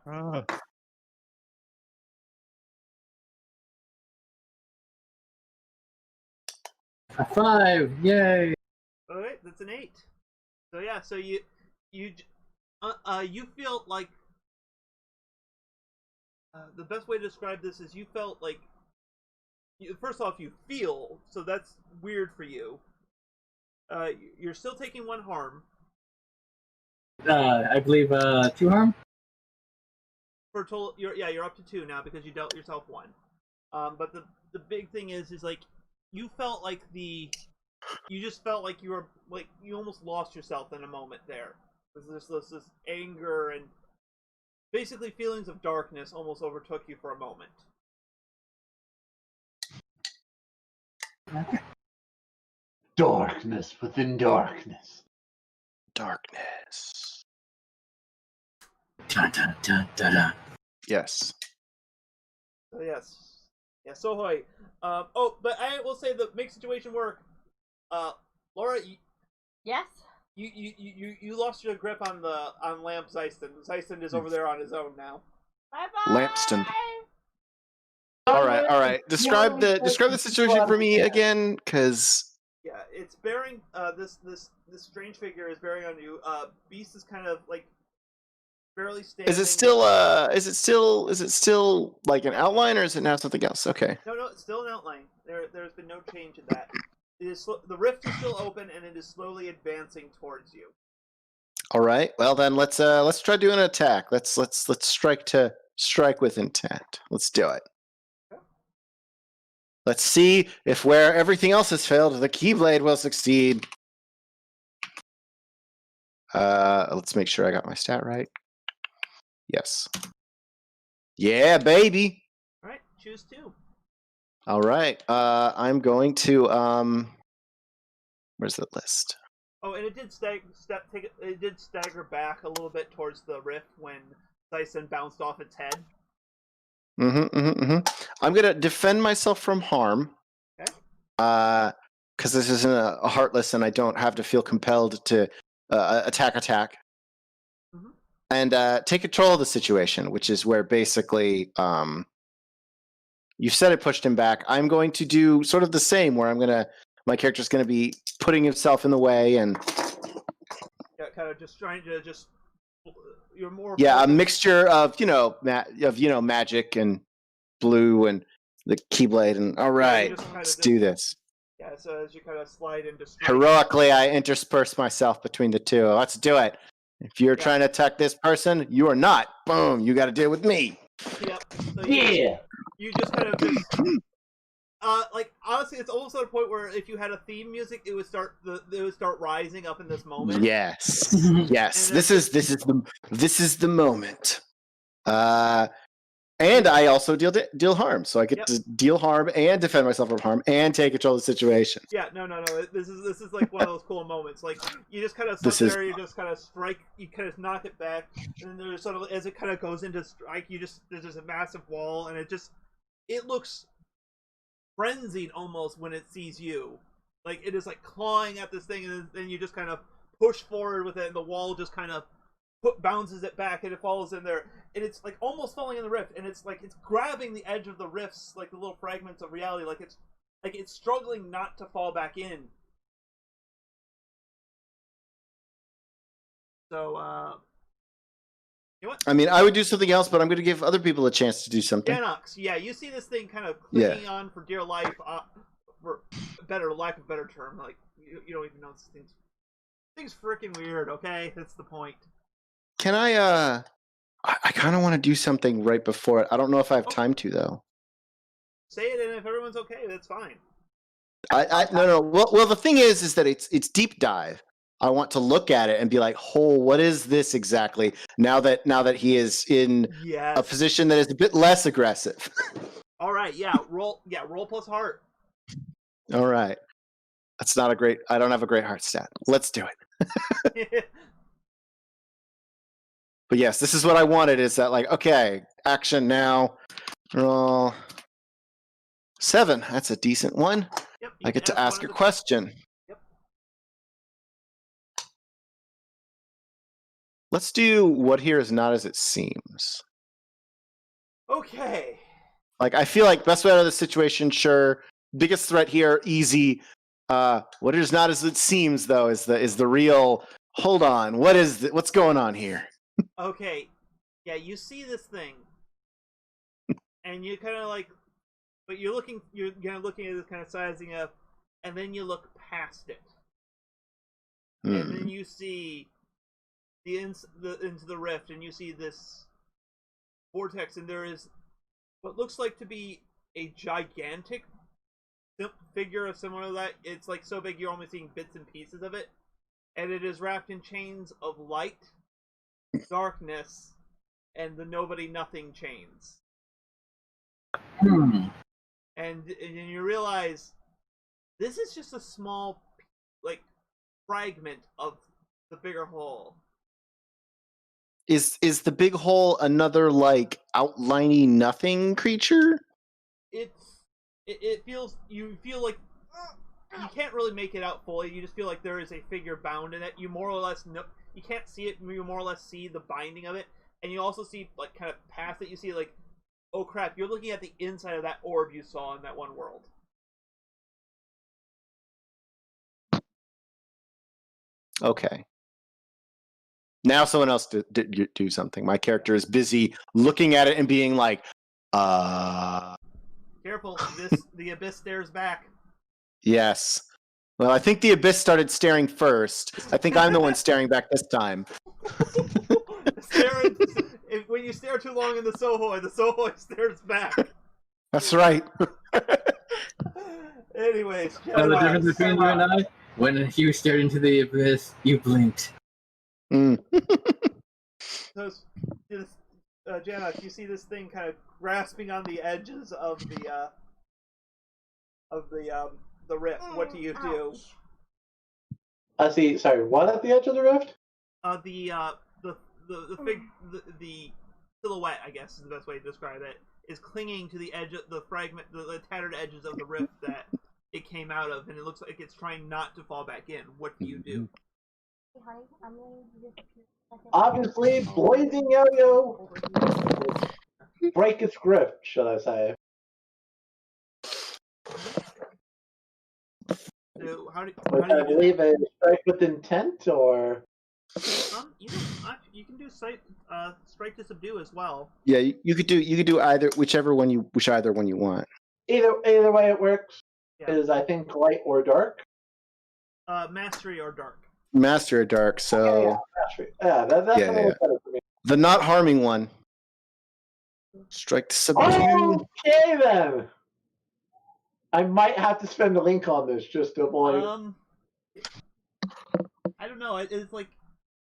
S3: A 5, yay!
S1: All right, that's an 8. So yeah, so you You feel like the best way to describe this is you felt like first off you feel, so that's weird for you. You're still taking 1 harm.
S3: I believe 2 harm.
S1: For a total, you're up to 2 now because you dealt yourself 1. But the big thing is like you felt like you just felt like you were like you almost lost yourself in a moment there. There's this anger and basically feelings of darkness almost overtook you for a moment.
S4: Darkness within darkness.
S5: Darkness.
S3: Dun, dun, dun, dun, dun.
S5: Yes.
S1: So yes. Yeah, Sohoy. But I will say that make situation work. Laura,
S2: Yes.
S1: You lost your grip on Lamp Zeiston. Zeiston is over there on his own now.
S2: Bye bye.
S5: Lampston. All right. Describe the situation for me again, because
S1: Yeah, it's bearing this strange figure is bearing on you. Beast is kind of like barely standing.
S5: is it still like an outline, or is it now something else? Okay.
S1: No, it's still an outline. There's been no change in that. It is the rift is still open and it is slowly advancing towards you.
S5: All right. Well then, let's try doing an attack. Let's strike with intent. Let's do it.
S1: Okay.
S5: Let's see if where everything else has failed, the Keyblade will succeed. Let's make sure I got my stat right. Yes. Yeah, baby.
S1: All right, choose 2.
S5: All right. I'm going to where's the list?
S1: Oh, and it did stagger back a little bit towards the rift when Dyson bounced off its head.
S5: I'm gonna defend myself from harm.
S1: Okay.
S5: Because this isn't a heartless, and I don't have to feel compelled to attack.
S1: Mm-hmm.
S5: And take control of the situation, which is where basically you said it pushed him back. I'm going to do sort of the same, where my character's gonna be putting himself in the way and
S1: kind of just trying to you're more
S5: a mixture of magic and blue and the Keyblade, and all right, let's do this.
S1: Yeah, so as you kind of slide into
S5: heroically, I intersperse myself between the two. Let's do it. If you're trying to attack this person, you are not. Boom, you got to deal with me.
S1: Yep. So you just kind of like honestly, it's almost at a point where if you had a theme music, it would start rising up in this moment.
S5: Yes, yes. This is the moment. And I also deal harm, so I get to deal harm and defend myself from harm and take control of the situation.
S1: Yeah, no. This is like one of those cool moments. Like you just kind of sit there, you just kind of strike, you kind of knock it back, and then there's sort of as it kind of goes into strike, there's just a massive wall, and it looks frenzied almost when it sees you. Like it is like clawing at this thing, and then you just kind of push forward with it, and the wall just kind of bounces it back, and it falls in there, and it's like almost falling in the rift, and it's like it's grabbing the edge of the rifts, like the little fragments of reality, like it's struggling not to fall back in. So you know what?
S5: I mean, I would do something else, but I'm going to give other people a chance to do something.
S1: Danox, you see this thing kind of clinging on for dear life, for lack of a better term, like you don't even know this thing's freaking weird. Okay, that's the point.
S5: Can I kind of want to do something right before it. I don't know if I have time to, though.
S1: Say it, and if everyone's okay, that's fine.
S5: No. Well, the thing is that it's deep dive. I want to look at it and be like, "Oh, what is this exactly?" Now that he is in a position that is a bit less aggressive.
S1: All right, roll plus heart.
S5: All right, that's not a great. I don't have a great heart stat. Let's do it. But yes, this is what I wanted. Is that like, okay, action now? Roll 7. That's a decent one.
S1: Yep,
S5: I get to ask a question.
S1: Yep.
S5: Let's do what here is not as it seems.
S1: Okay.
S5: Like I feel like best way out of the situation, sure. Biggest threat here, easy. What is not as it seems though is the real. Hold on, what's going on here?
S1: Okay, yeah, you see this thing, and you kind of like, but you're kind of looking at this, kind of sizing up, and then you look past it, and then you see into the rift, and you see this vortex, and there is what looks like to be a gigantic figure similar to that. It's like so big you're only seeing bits and pieces of it, and it is wrapped in chains of light, darkness, and the nobody nothing chains. And you realize this is just a small, like, fragment of the bigger whole.
S5: Is the big hole another like outliney nothing creature?
S1: It feels, you feel like you can't really make it out fully. You just feel like there is a figure bound in it. You more or less know, you can't see it. You more or less see the binding of it, and you also see like kind of past it. You see like, oh crap! You're looking at the inside of that orb you saw in that one world.
S5: Okay. Now someone else do something. My character is busy looking at it and being like,
S1: Careful! The abyss stares back.
S5: Yes. Well, I think the abyss started staring first. I think I'm the one staring back this time.
S1: When you stare too long in the Sohoi stares back.
S5: That's right.
S1: Anyways,
S3: the difference between you and I? When you stared into the abyss, you blinked.
S1: So, Janak, you see this thing kind of grasping on the edges of the rift. What do you do?
S4: See. Sorry, what at the edge of the rift?
S1: The silhouette, I guess is the best way to describe it, is clinging to the edge of the fragment, the tattered edges of the rift that it came out of, and it looks like it's trying not to fall back in. What do you do?
S4: Obviously, blazing yo-yo. Break its grip, should I say?
S1: So how do
S4: I
S1: you do
S4: believe a strike with intent, or
S1: you can do strike to subdue as well.
S5: Yeah, you could do either, whichever one you want.
S4: either way it works.
S1: Yeah.
S4: Is I think light or dark.
S1: Mastery or dark.
S5: Master or dark. So
S4: yeah, mastery. Yeah, that's a little better for me.
S5: The not harming one. Strike to subdue.
S4: Okay then. I might have to spend a link on this just to avoid.
S1: I don't know. It's like,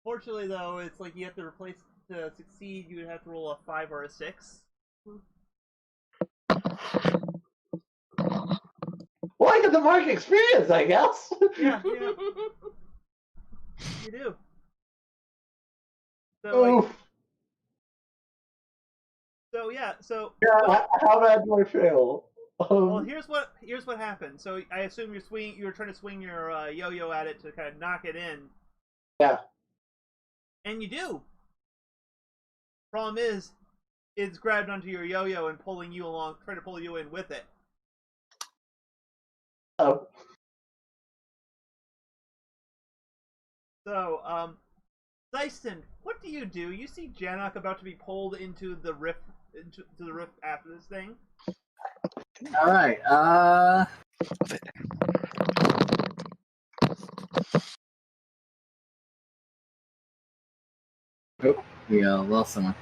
S1: fortunately though, it's like you have to replace to succeed. You would have to roll a 5 or a 6.
S4: Well, I get the mark experience, I guess.
S1: Yeah. You do. So,
S4: how bad do I fail?
S1: Well, here's what happened. So I assume you were trying to swing your yo-yo at it to kind of knock it in.
S4: Yeah.
S1: And you do. Problem is, it's grabbed onto your yo-yo and pulling you along, trying to pull you in with it.
S4: Oh.
S1: So, Dyston, what do? You see Janak about to be pulled into the rift after this thing.
S3: All right. Oh, we lost someone.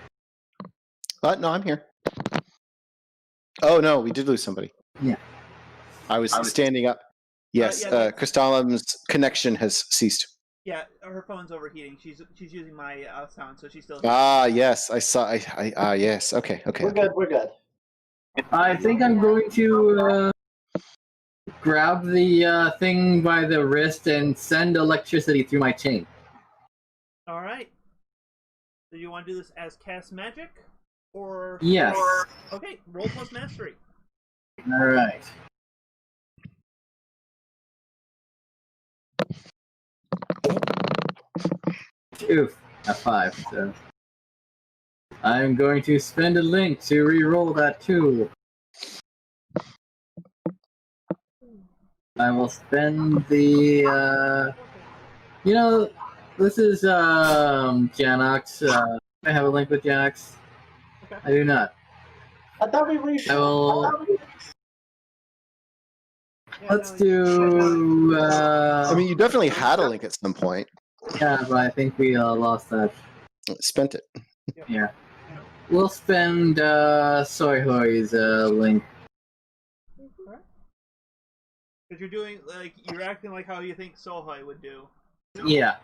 S5: No, I'm here. Oh no, we did lose somebody.
S3: Yeah.
S5: I was standing up. Yes, Crystallim's connection has ceased.
S1: Yeah, her phone's overheating. She's using my sound, so she's still.
S5: Yes, I saw. Yes. Okay.
S4: We're good.
S3: I think I'm going to grab the thing by the wrist and send electricity through my chain.
S1: All right. Do you want to do this as cast magic, or?
S3: Yes.
S1: Okay, roll plus mastery.
S3: All right. Oof, a 5. So I'm going to spend a link to re-roll that too. I will spend the this is Janox. I have a link with Janox.
S1: Okay.
S3: I do not.
S4: I thought we reached.
S3: I will.
S1: Yeah,
S3: Let's
S1: no, you-
S3: do.
S5: I mean, you definitely had a link at some point.
S3: Yeah, but I think we lost that.
S5: Spent it.
S3: Yeah. We'll spend Soy Hoy's link.
S1: Because you're doing like you're acting like how you think Sohai would do.
S3: Yeah.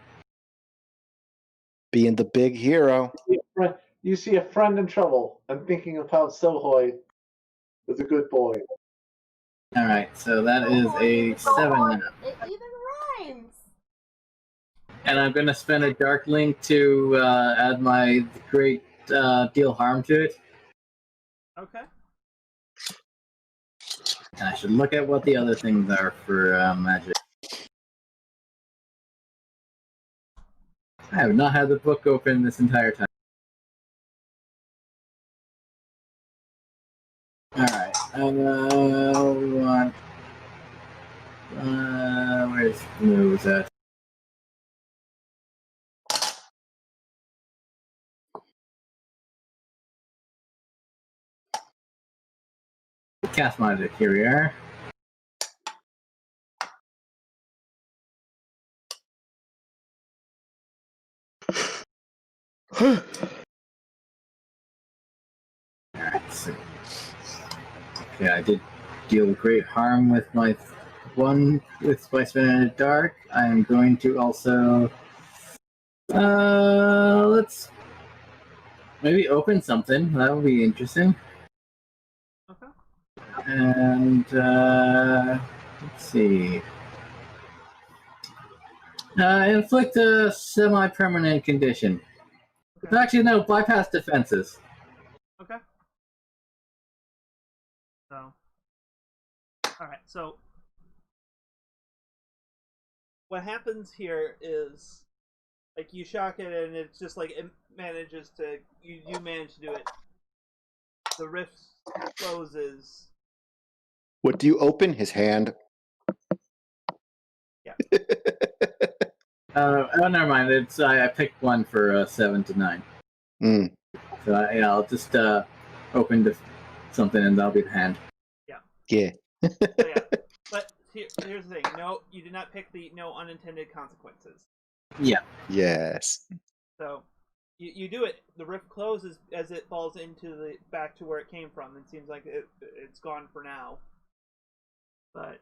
S5: Being the big hero.
S4: You see a friend in trouble. I'm thinking of how Sohoy was a good boy.
S3: Alright, so that is a 7 now.
S2: It even rhymes.
S3: And I'm going to spend a dark link to add my great deal harm to it.
S1: Okay.
S3: And I should look at what the other things are for magic. I have not had the book open this entire time. Alright, where's Blue's at? Cast magic, here we are. Alright, so. Okay, I did deal great harm with my one with my spin in the dark. I am going to also let's maybe open something. That would be interesting.
S1: Okay.
S3: And let's see. Inflict a semi-permanent condition.
S1: Okay.
S3: Actually, no. Bypass defenses.
S1: Okay. So. All right. So. What happens here is, like, you shock it, and it's just like it manages to. You manage to do it. The rift closes.
S5: What do you open? His hand.
S1: Yeah.
S3: Oh, never mind. It's I picked one for 7 to 9.
S5: Mm.
S3: So yeah, I'll just open something, and that'll be the hand.
S5: Yeah.
S1: So, yeah. But here's the thing. No, you did not pick the no unintended consequences.
S3: Yeah.
S5: Yes.
S1: So you do it. The rift closes as it falls into the back to where it came from. It seems like it's gone for now. But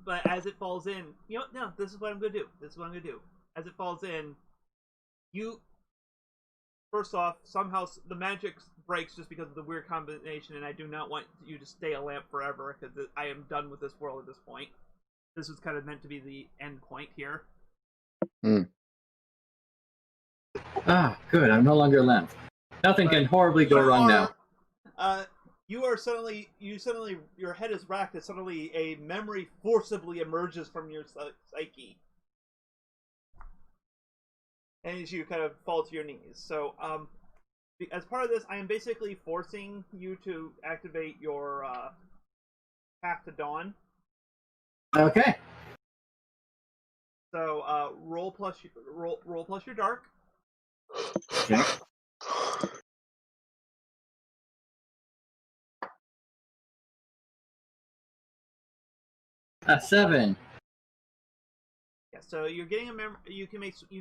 S1: but as it falls in, no, this is what I'm gonna do. This is what I'm gonna do. As it falls in, you first off, somehow the magic breaks just because of the weird combination, and I do not want you to stay a lamp forever because I am done with this world at this point. This was kind of meant to be the end point here.
S5: Mm.
S3: Ah, good. I'm no longer a lamp. Nothing can horribly go wrong now.
S1: You suddenly, your head is racked, and suddenly a memory forcibly emerges from your psyche. And as you kind of fall to your knees. So, as part of this, I am basically forcing you to activate your Path to Dawn.
S3: Okay.
S1: So, roll plus your dark.
S3: Okay. A 7.
S1: Yeah, so you're getting a you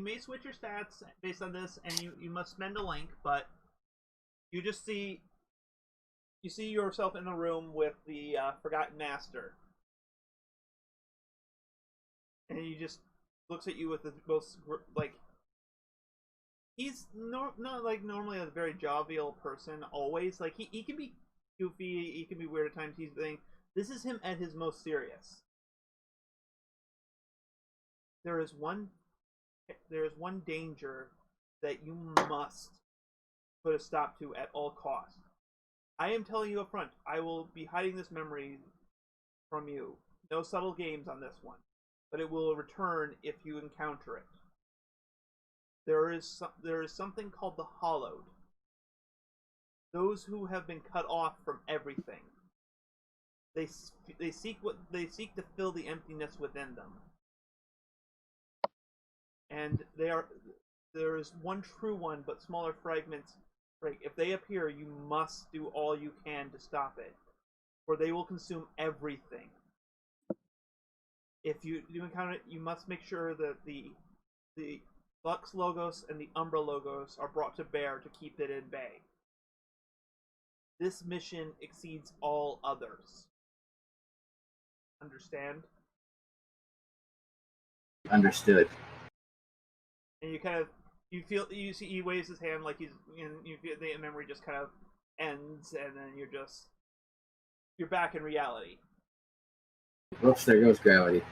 S1: may switch your stats based on this, and you must spend a link, but you just see yourself in the room with the Forgotten Master, and he just looks at you with the most like he's not like normally a very jovial person always. Like he can be goofy, he can be weird at times. He's saying this is him at his most serious. There is one danger that you must put a stop to at all costs. I am telling you up front, I will be hiding this memory from you. No subtle games on this one, but it will return if you encounter it. There is something called the Hollowed. Those who have been cut off from everything. they seek to fill the emptiness within them, and there is one true one, but smaller fragments break. If they appear, you must do all you can to stop it, for they will consume everything. If you encounter it, you must make sure that the Lux Logos and the Umbra Logos are brought to bear to keep it in bay. This mission exceeds all others. Understand?
S3: Understood.
S1: And you see he waves his hand like he's, you feel the memory just kind of ends, and then you're back in reality.
S3: Whoops, there goes gravity.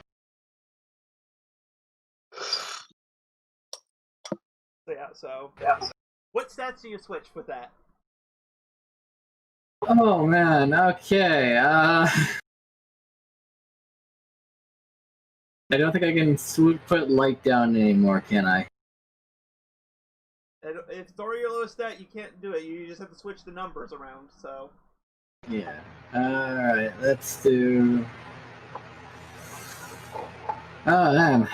S1: So what stats do you switch with that?
S3: Oh man, okay. I don't think I can put light down anymore, can I?
S1: If it's already your lowest stat, you can't do it. You just have to switch the numbers around, so.
S3: Yeah. Alright, let's do... Oh man.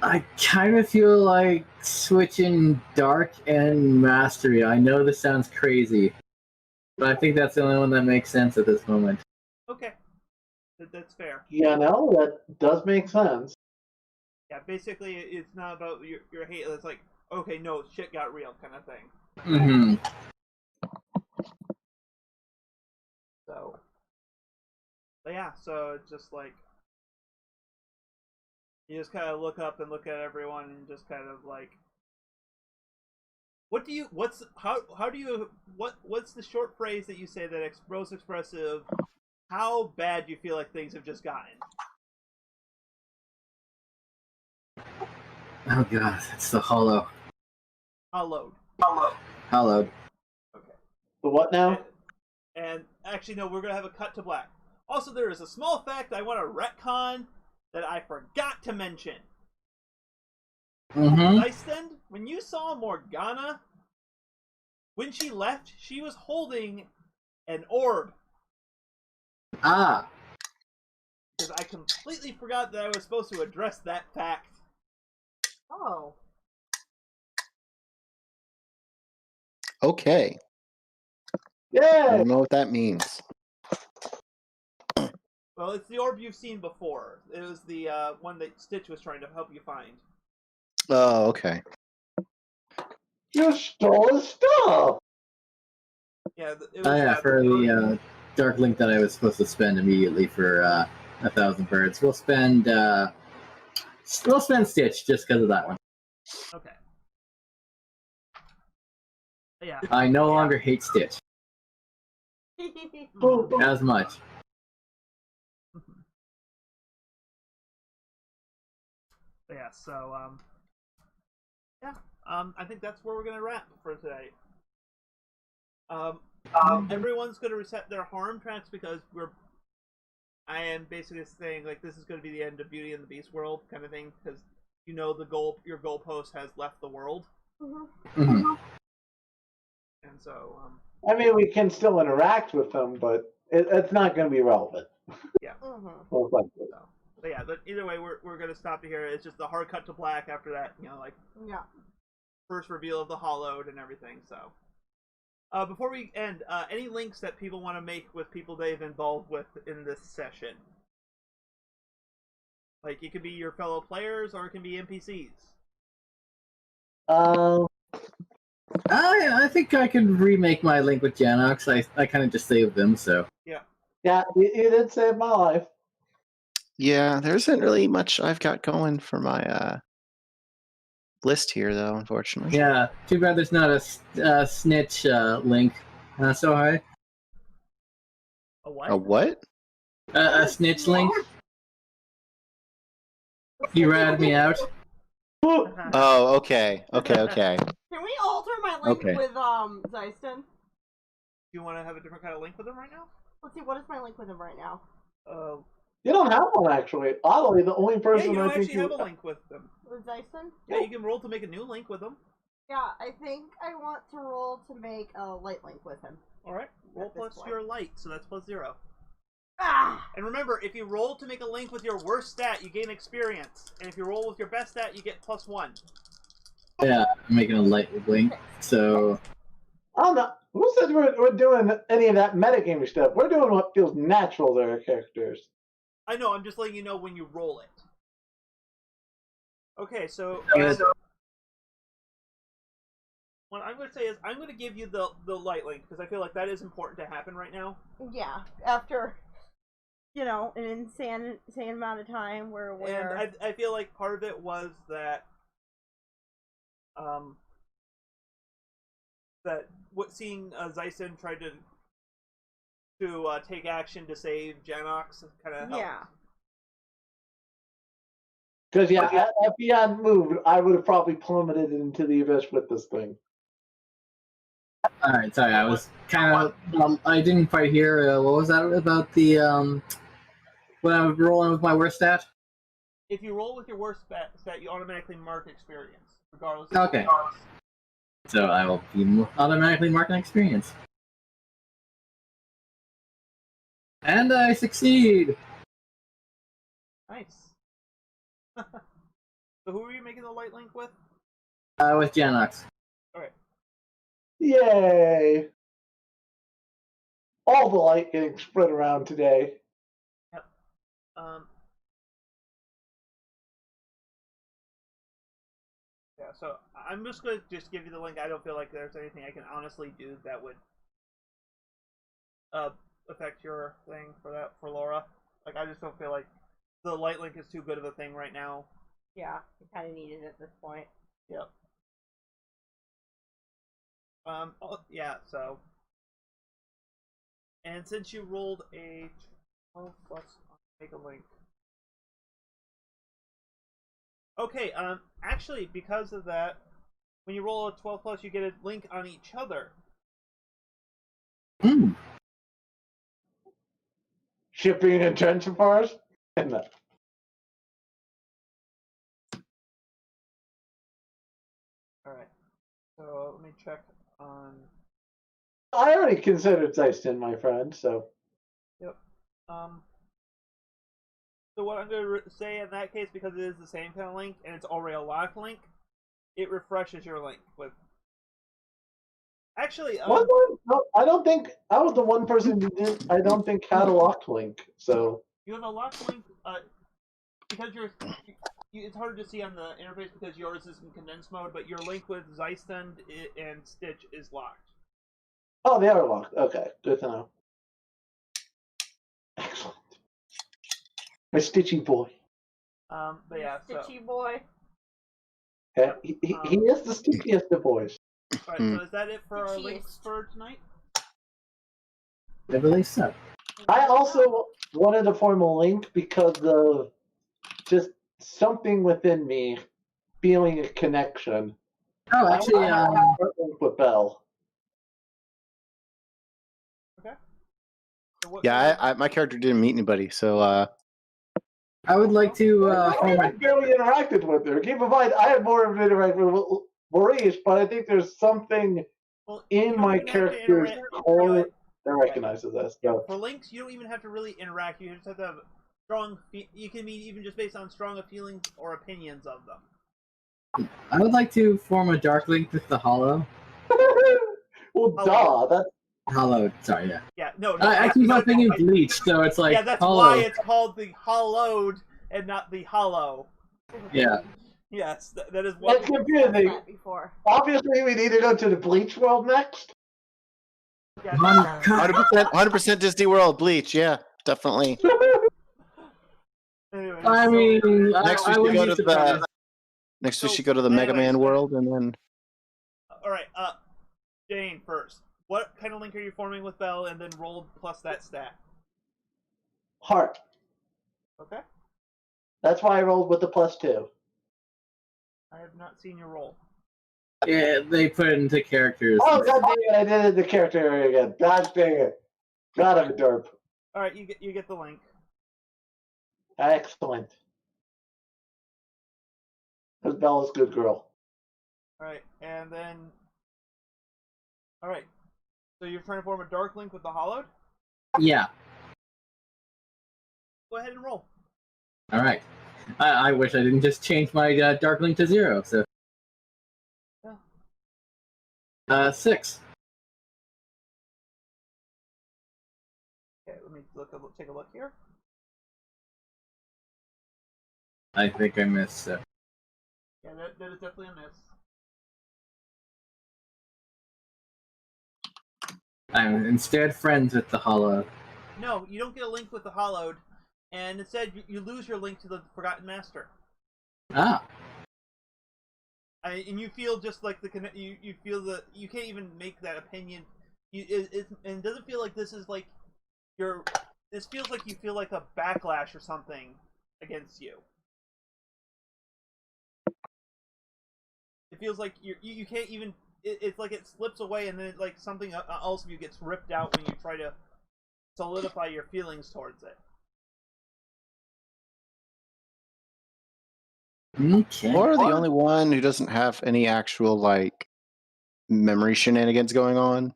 S3: I kind of feel like switching Dark and Mastery. I know this sounds crazy, but I think that's the only one that makes sense at this moment.
S1: Okay. That's fair.
S4: Yeah, no, that does make sense.
S1: Yeah, basically, it's not about your hate. It's like, okay, no, shit got real kind of thing.
S3: Mm-hmm.
S1: So. But yeah, so it's just like, you just kind of look up and look at everyone and just kind of like, what's the short phrase that you say that most expressive how bad you feel like things have just gotten?
S3: Oh god, it's the hollow.
S1: Hollowed.
S3: Hollowed.
S1: Okay.
S4: The what now?
S1: And actually, no, we're going to have a cut to black. Also, there is a small fact I want to retcon that I forgot to mention.
S3: Mm-hmm.
S1: Lysend, when you saw Morgana, when she left, she was holding an orb.
S3: Ah.
S1: Because I completely forgot that I was supposed to address that fact.
S2: Oh.
S5: Okay. I
S4: Yeah.
S5: don't know what that means.
S1: Well, it's the orb you've seen before. It was the one that Stitch was trying to help you find.
S5: Oh, okay.
S4: You stole his stuff.
S1: Yeah, it was
S3: Oh yeah, for the Dark Link that I was supposed to spend immediately for 1,000 birds. We'll spend Stitch just because of that one.
S1: Okay. Yeah.
S3: I no longer hate Stitch as much.
S1: Yeah, so I think that's where we're gonna wrap for today. Everyone's gonna reset their harm tracks because I am basically saying like this is gonna be the end of Beauty and the Beast world kind of thing because your goalpost has left the world.
S3: Mm-hmm.
S1: And so
S4: I mean, we can still interact with them, but it's not going to be relevant.
S1: yeah.
S4: Most likely.
S1: So, but yeah, but either way, we're gonna stop it here. It's just the hard cut to black after that. Like
S2: Yeah.
S1: first reveal of the hollowed and everything. So. Before we end, any links that people want to make with people they've involved with in this session? Like, it could be your fellow players, or it can be NPCs.
S3: I think I can remake my link with Janox. I kind of just saved them, so.
S1: Yeah.
S4: Yeah, you did save my life.
S5: Yeah, there isn't really much I've got going for my list here, though, unfortunately.
S3: Yeah, too bad there's not a snitch link. So high.
S1: A what?
S5: A what?
S3: A snitch link. You ratted me out.
S5: Oh, okay. Okay.
S2: Can we alter my link
S3: Okay.
S2: with Zeiston?
S1: Do you want to have a different kind of link with them right now?
S2: Let's see, what is my link with him right now?
S4: You don't have one, actually. Oddly, the only
S1: Yeah,
S4: person
S1: you don't
S4: I think
S1: actually have a link with them.
S2: With Dyson?
S1: Yeah, you can roll to make a new link with them.
S2: Yeah, I think I want to roll to make a light link with him.
S1: Alright, roll
S2: At this
S1: plus
S2: point.
S1: your light, so that's +0.
S2: Ah!
S1: And remember, if you roll to make a link with your worst stat, you gain experience. And if you roll with your best stat, you get +1.
S3: Yeah, I'm making a light link, so...
S4: I don't know. Who said we're doing any of that metagaming stuff? We're doing what feels natural to our characters.
S1: I know, I'm just letting you know when you roll it. Okay, so... what I'm going to say is, I'm going to give you the light link, because I feel like that is important to happen right now.
S2: Yeah, after, you know, an insane amount of time where
S1: And I feel like part of it was that... seeing Zyson try to take action to save Janox kind of helped.
S2: Yeah.
S4: Because, yeah, if he hadn't moved, I would have probably plummeted into the abyss with this thing.
S3: Alright, sorry, I was kind of... I didn't quite hear, what was that about the, when I was rolling with my worst stat?
S1: If you roll with your worst stat, you automatically mark experience, regardless of
S3: Okay. So I will be automatically marking experience. And I succeed!
S1: Nice. So who are you making the light link with?
S3: With Janox.
S1: Alright.
S4: Yay! All the light getting spread around today.
S1: Yep. Yeah, so I'm just going to give you the link. I don't feel like there's anything I can honestly do that would affect your thing for Laura. Like, I just don't feel like the light link is too good of a thing right now.
S2: Yeah, you kind of needed it at this point.
S1: Yep. Yeah, so. And since you rolled a 12 plus, I'll make a link. Okay, actually, because of that, when you roll a 12 plus, you get a link on each other.
S3: Hmm.
S4: Shipping intensifiers?
S1: Alright, so let me check on...
S4: I already considered Zeiston my friend, so...
S1: Yep. So what I'm going to say in that case, because it is the same kind of link, and it's already a locked link, it refreshes your link with... Actually,
S4: no, I don't think... I was the one person who didn't... I don't think had a locked link, so...
S1: you have a locked link, because it's hard to see on the interface because yours is in condensed mode, but your link with Zeiston and Stitch is locked.
S4: Oh, they are locked. Okay, good to know. Excellent. My Stitchy boy.
S1: But yeah, so...
S2: Stitchy boy.
S4: Yeah, he is the stickiest of boys.
S1: Alright, so is that it for our links for tonight?
S3: I believe so.
S4: I also wanted to form a link because of just something within me feeling a connection.
S3: Oh, actually,
S4: I have a link with Belle.
S1: Okay. So
S5: Yeah, my character didn't meet anybody, so
S3: I would like to
S4: I barely interacted with her. Keep in mind, I had more of an interaction with Maurice, but I think there's something in my character's core that recognizes this. So.
S1: For links, you don't even have to really interact. You just have to have strong... You can meet even just based on strong feelings or opinions of them.
S3: I would like to form a dark link with the Hollow.
S4: Well, duh. That's...
S3: Hollow, sorry, yeah.
S1: Yeah, no.
S3: I keep on thinking Bleach, so it's like
S1: yeah, that's
S3: Hollow.
S1: why it's called the Hollowed and not the Hollow.
S3: Yeah.
S1: Yes, that is what...
S4: That's confusing. Obviously, we need to go to the Bleach world next.
S1: Yeah,
S5: 100% Disney World Bleach. Yeah, definitely.
S1: Anyways,
S3: I mean,
S5: next we
S3: I
S5: should
S3: would
S5: go
S3: use
S5: to
S3: the premise.
S5: Next we should go to the Mega Man world, and then.
S1: All right, Jane first. What kind of link are you forming with Belle, and then roll plus that stat?
S4: Heart.
S1: Okay.
S4: That's why I rolled with the +2.
S1: I have not seen your roll.
S3: Yeah, they put it into characters.
S4: Oh, god dang it, I did it in the character area again. God dang it. God, I'm a derp.
S1: Alright, you get the link.
S4: Excellent. Because Bella's a good girl.
S1: Alright, and then... Alright. So you're trying to form a Dark Link with the Hollowed?
S3: Yeah.
S1: Go ahead and roll.
S3: All right. I wish I didn't just change my Dark Link to 0. So. 6.
S1: Okay, let me take a look here.
S3: I think I missed. So.
S1: Yeah, that is definitely a miss.
S3: I'm instead friends with the Hollow.
S1: No, you don't get a link with the Hollowed, and instead you lose your link to the Forgotten Master.
S3: Ah.
S1: And you feel just like you feel that you can't even make that opinion. And it doesn't feel like this is like this feels like you feel like a backlash or something against you. It feels like you can't even. It's like it slips away, and then like something else of you gets ripped out when you try to solidify your feelings towards it.
S3: Okay.
S5: Or the only one who doesn't have any actual like memory shenanigans going on.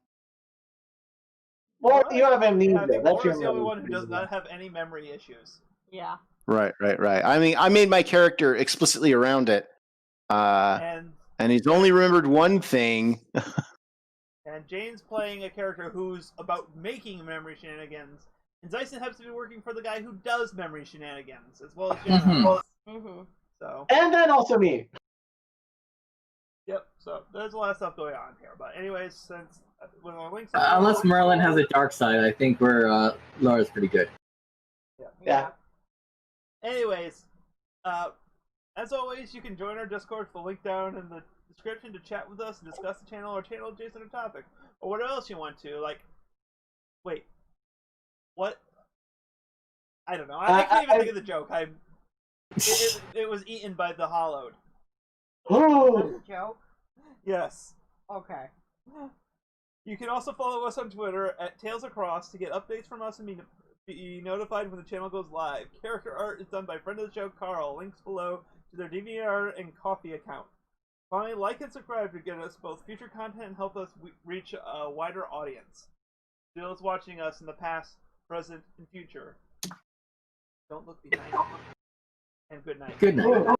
S4: Well, you have amnesia.
S1: Yeah, I think
S4: That's
S1: Laura's
S4: your
S1: the only
S4: memory.
S1: one who does not have any memory issues.
S2: Yeah.
S5: Right. I mean, I made my character explicitly around it.
S1: And
S5: he's only remembered one thing.
S1: And Jane's playing a character who's about making memory shenanigans. And Zyson happens to be working for the guy who does memory shenanigans, as well as Jen.
S2: Mm-hmm.
S1: So.
S4: And then also me.
S1: Yep, so there's a lot of stuff going on here. But anyways, since with our links...
S3: Unless Merlin has a dark side, I think Laura's pretty good.
S4: Yeah.
S1: Anyways, as always, you can join our Discord with the link down in the description to chat with us and discuss the channel or channel adjacent to topic. Or whatever else you want to. Like, wait. What? I don't know. I can't even think of the joke. It was eaten by the Hollowed.
S4: Oh.
S2: That's a joke.
S1: Yes.
S2: Okay.
S1: You can also follow us on Twitter at Tales Across to get updates from us and be notified when the channel goes live. Character art is done by friend of the show Carl. Links below to their DVR and Coffee account. Finally, like and subscribe to get us both future content and help us reach a wider audience. To those watching us in the past, present, and future, don't look behind you. And good night.
S3: Good night.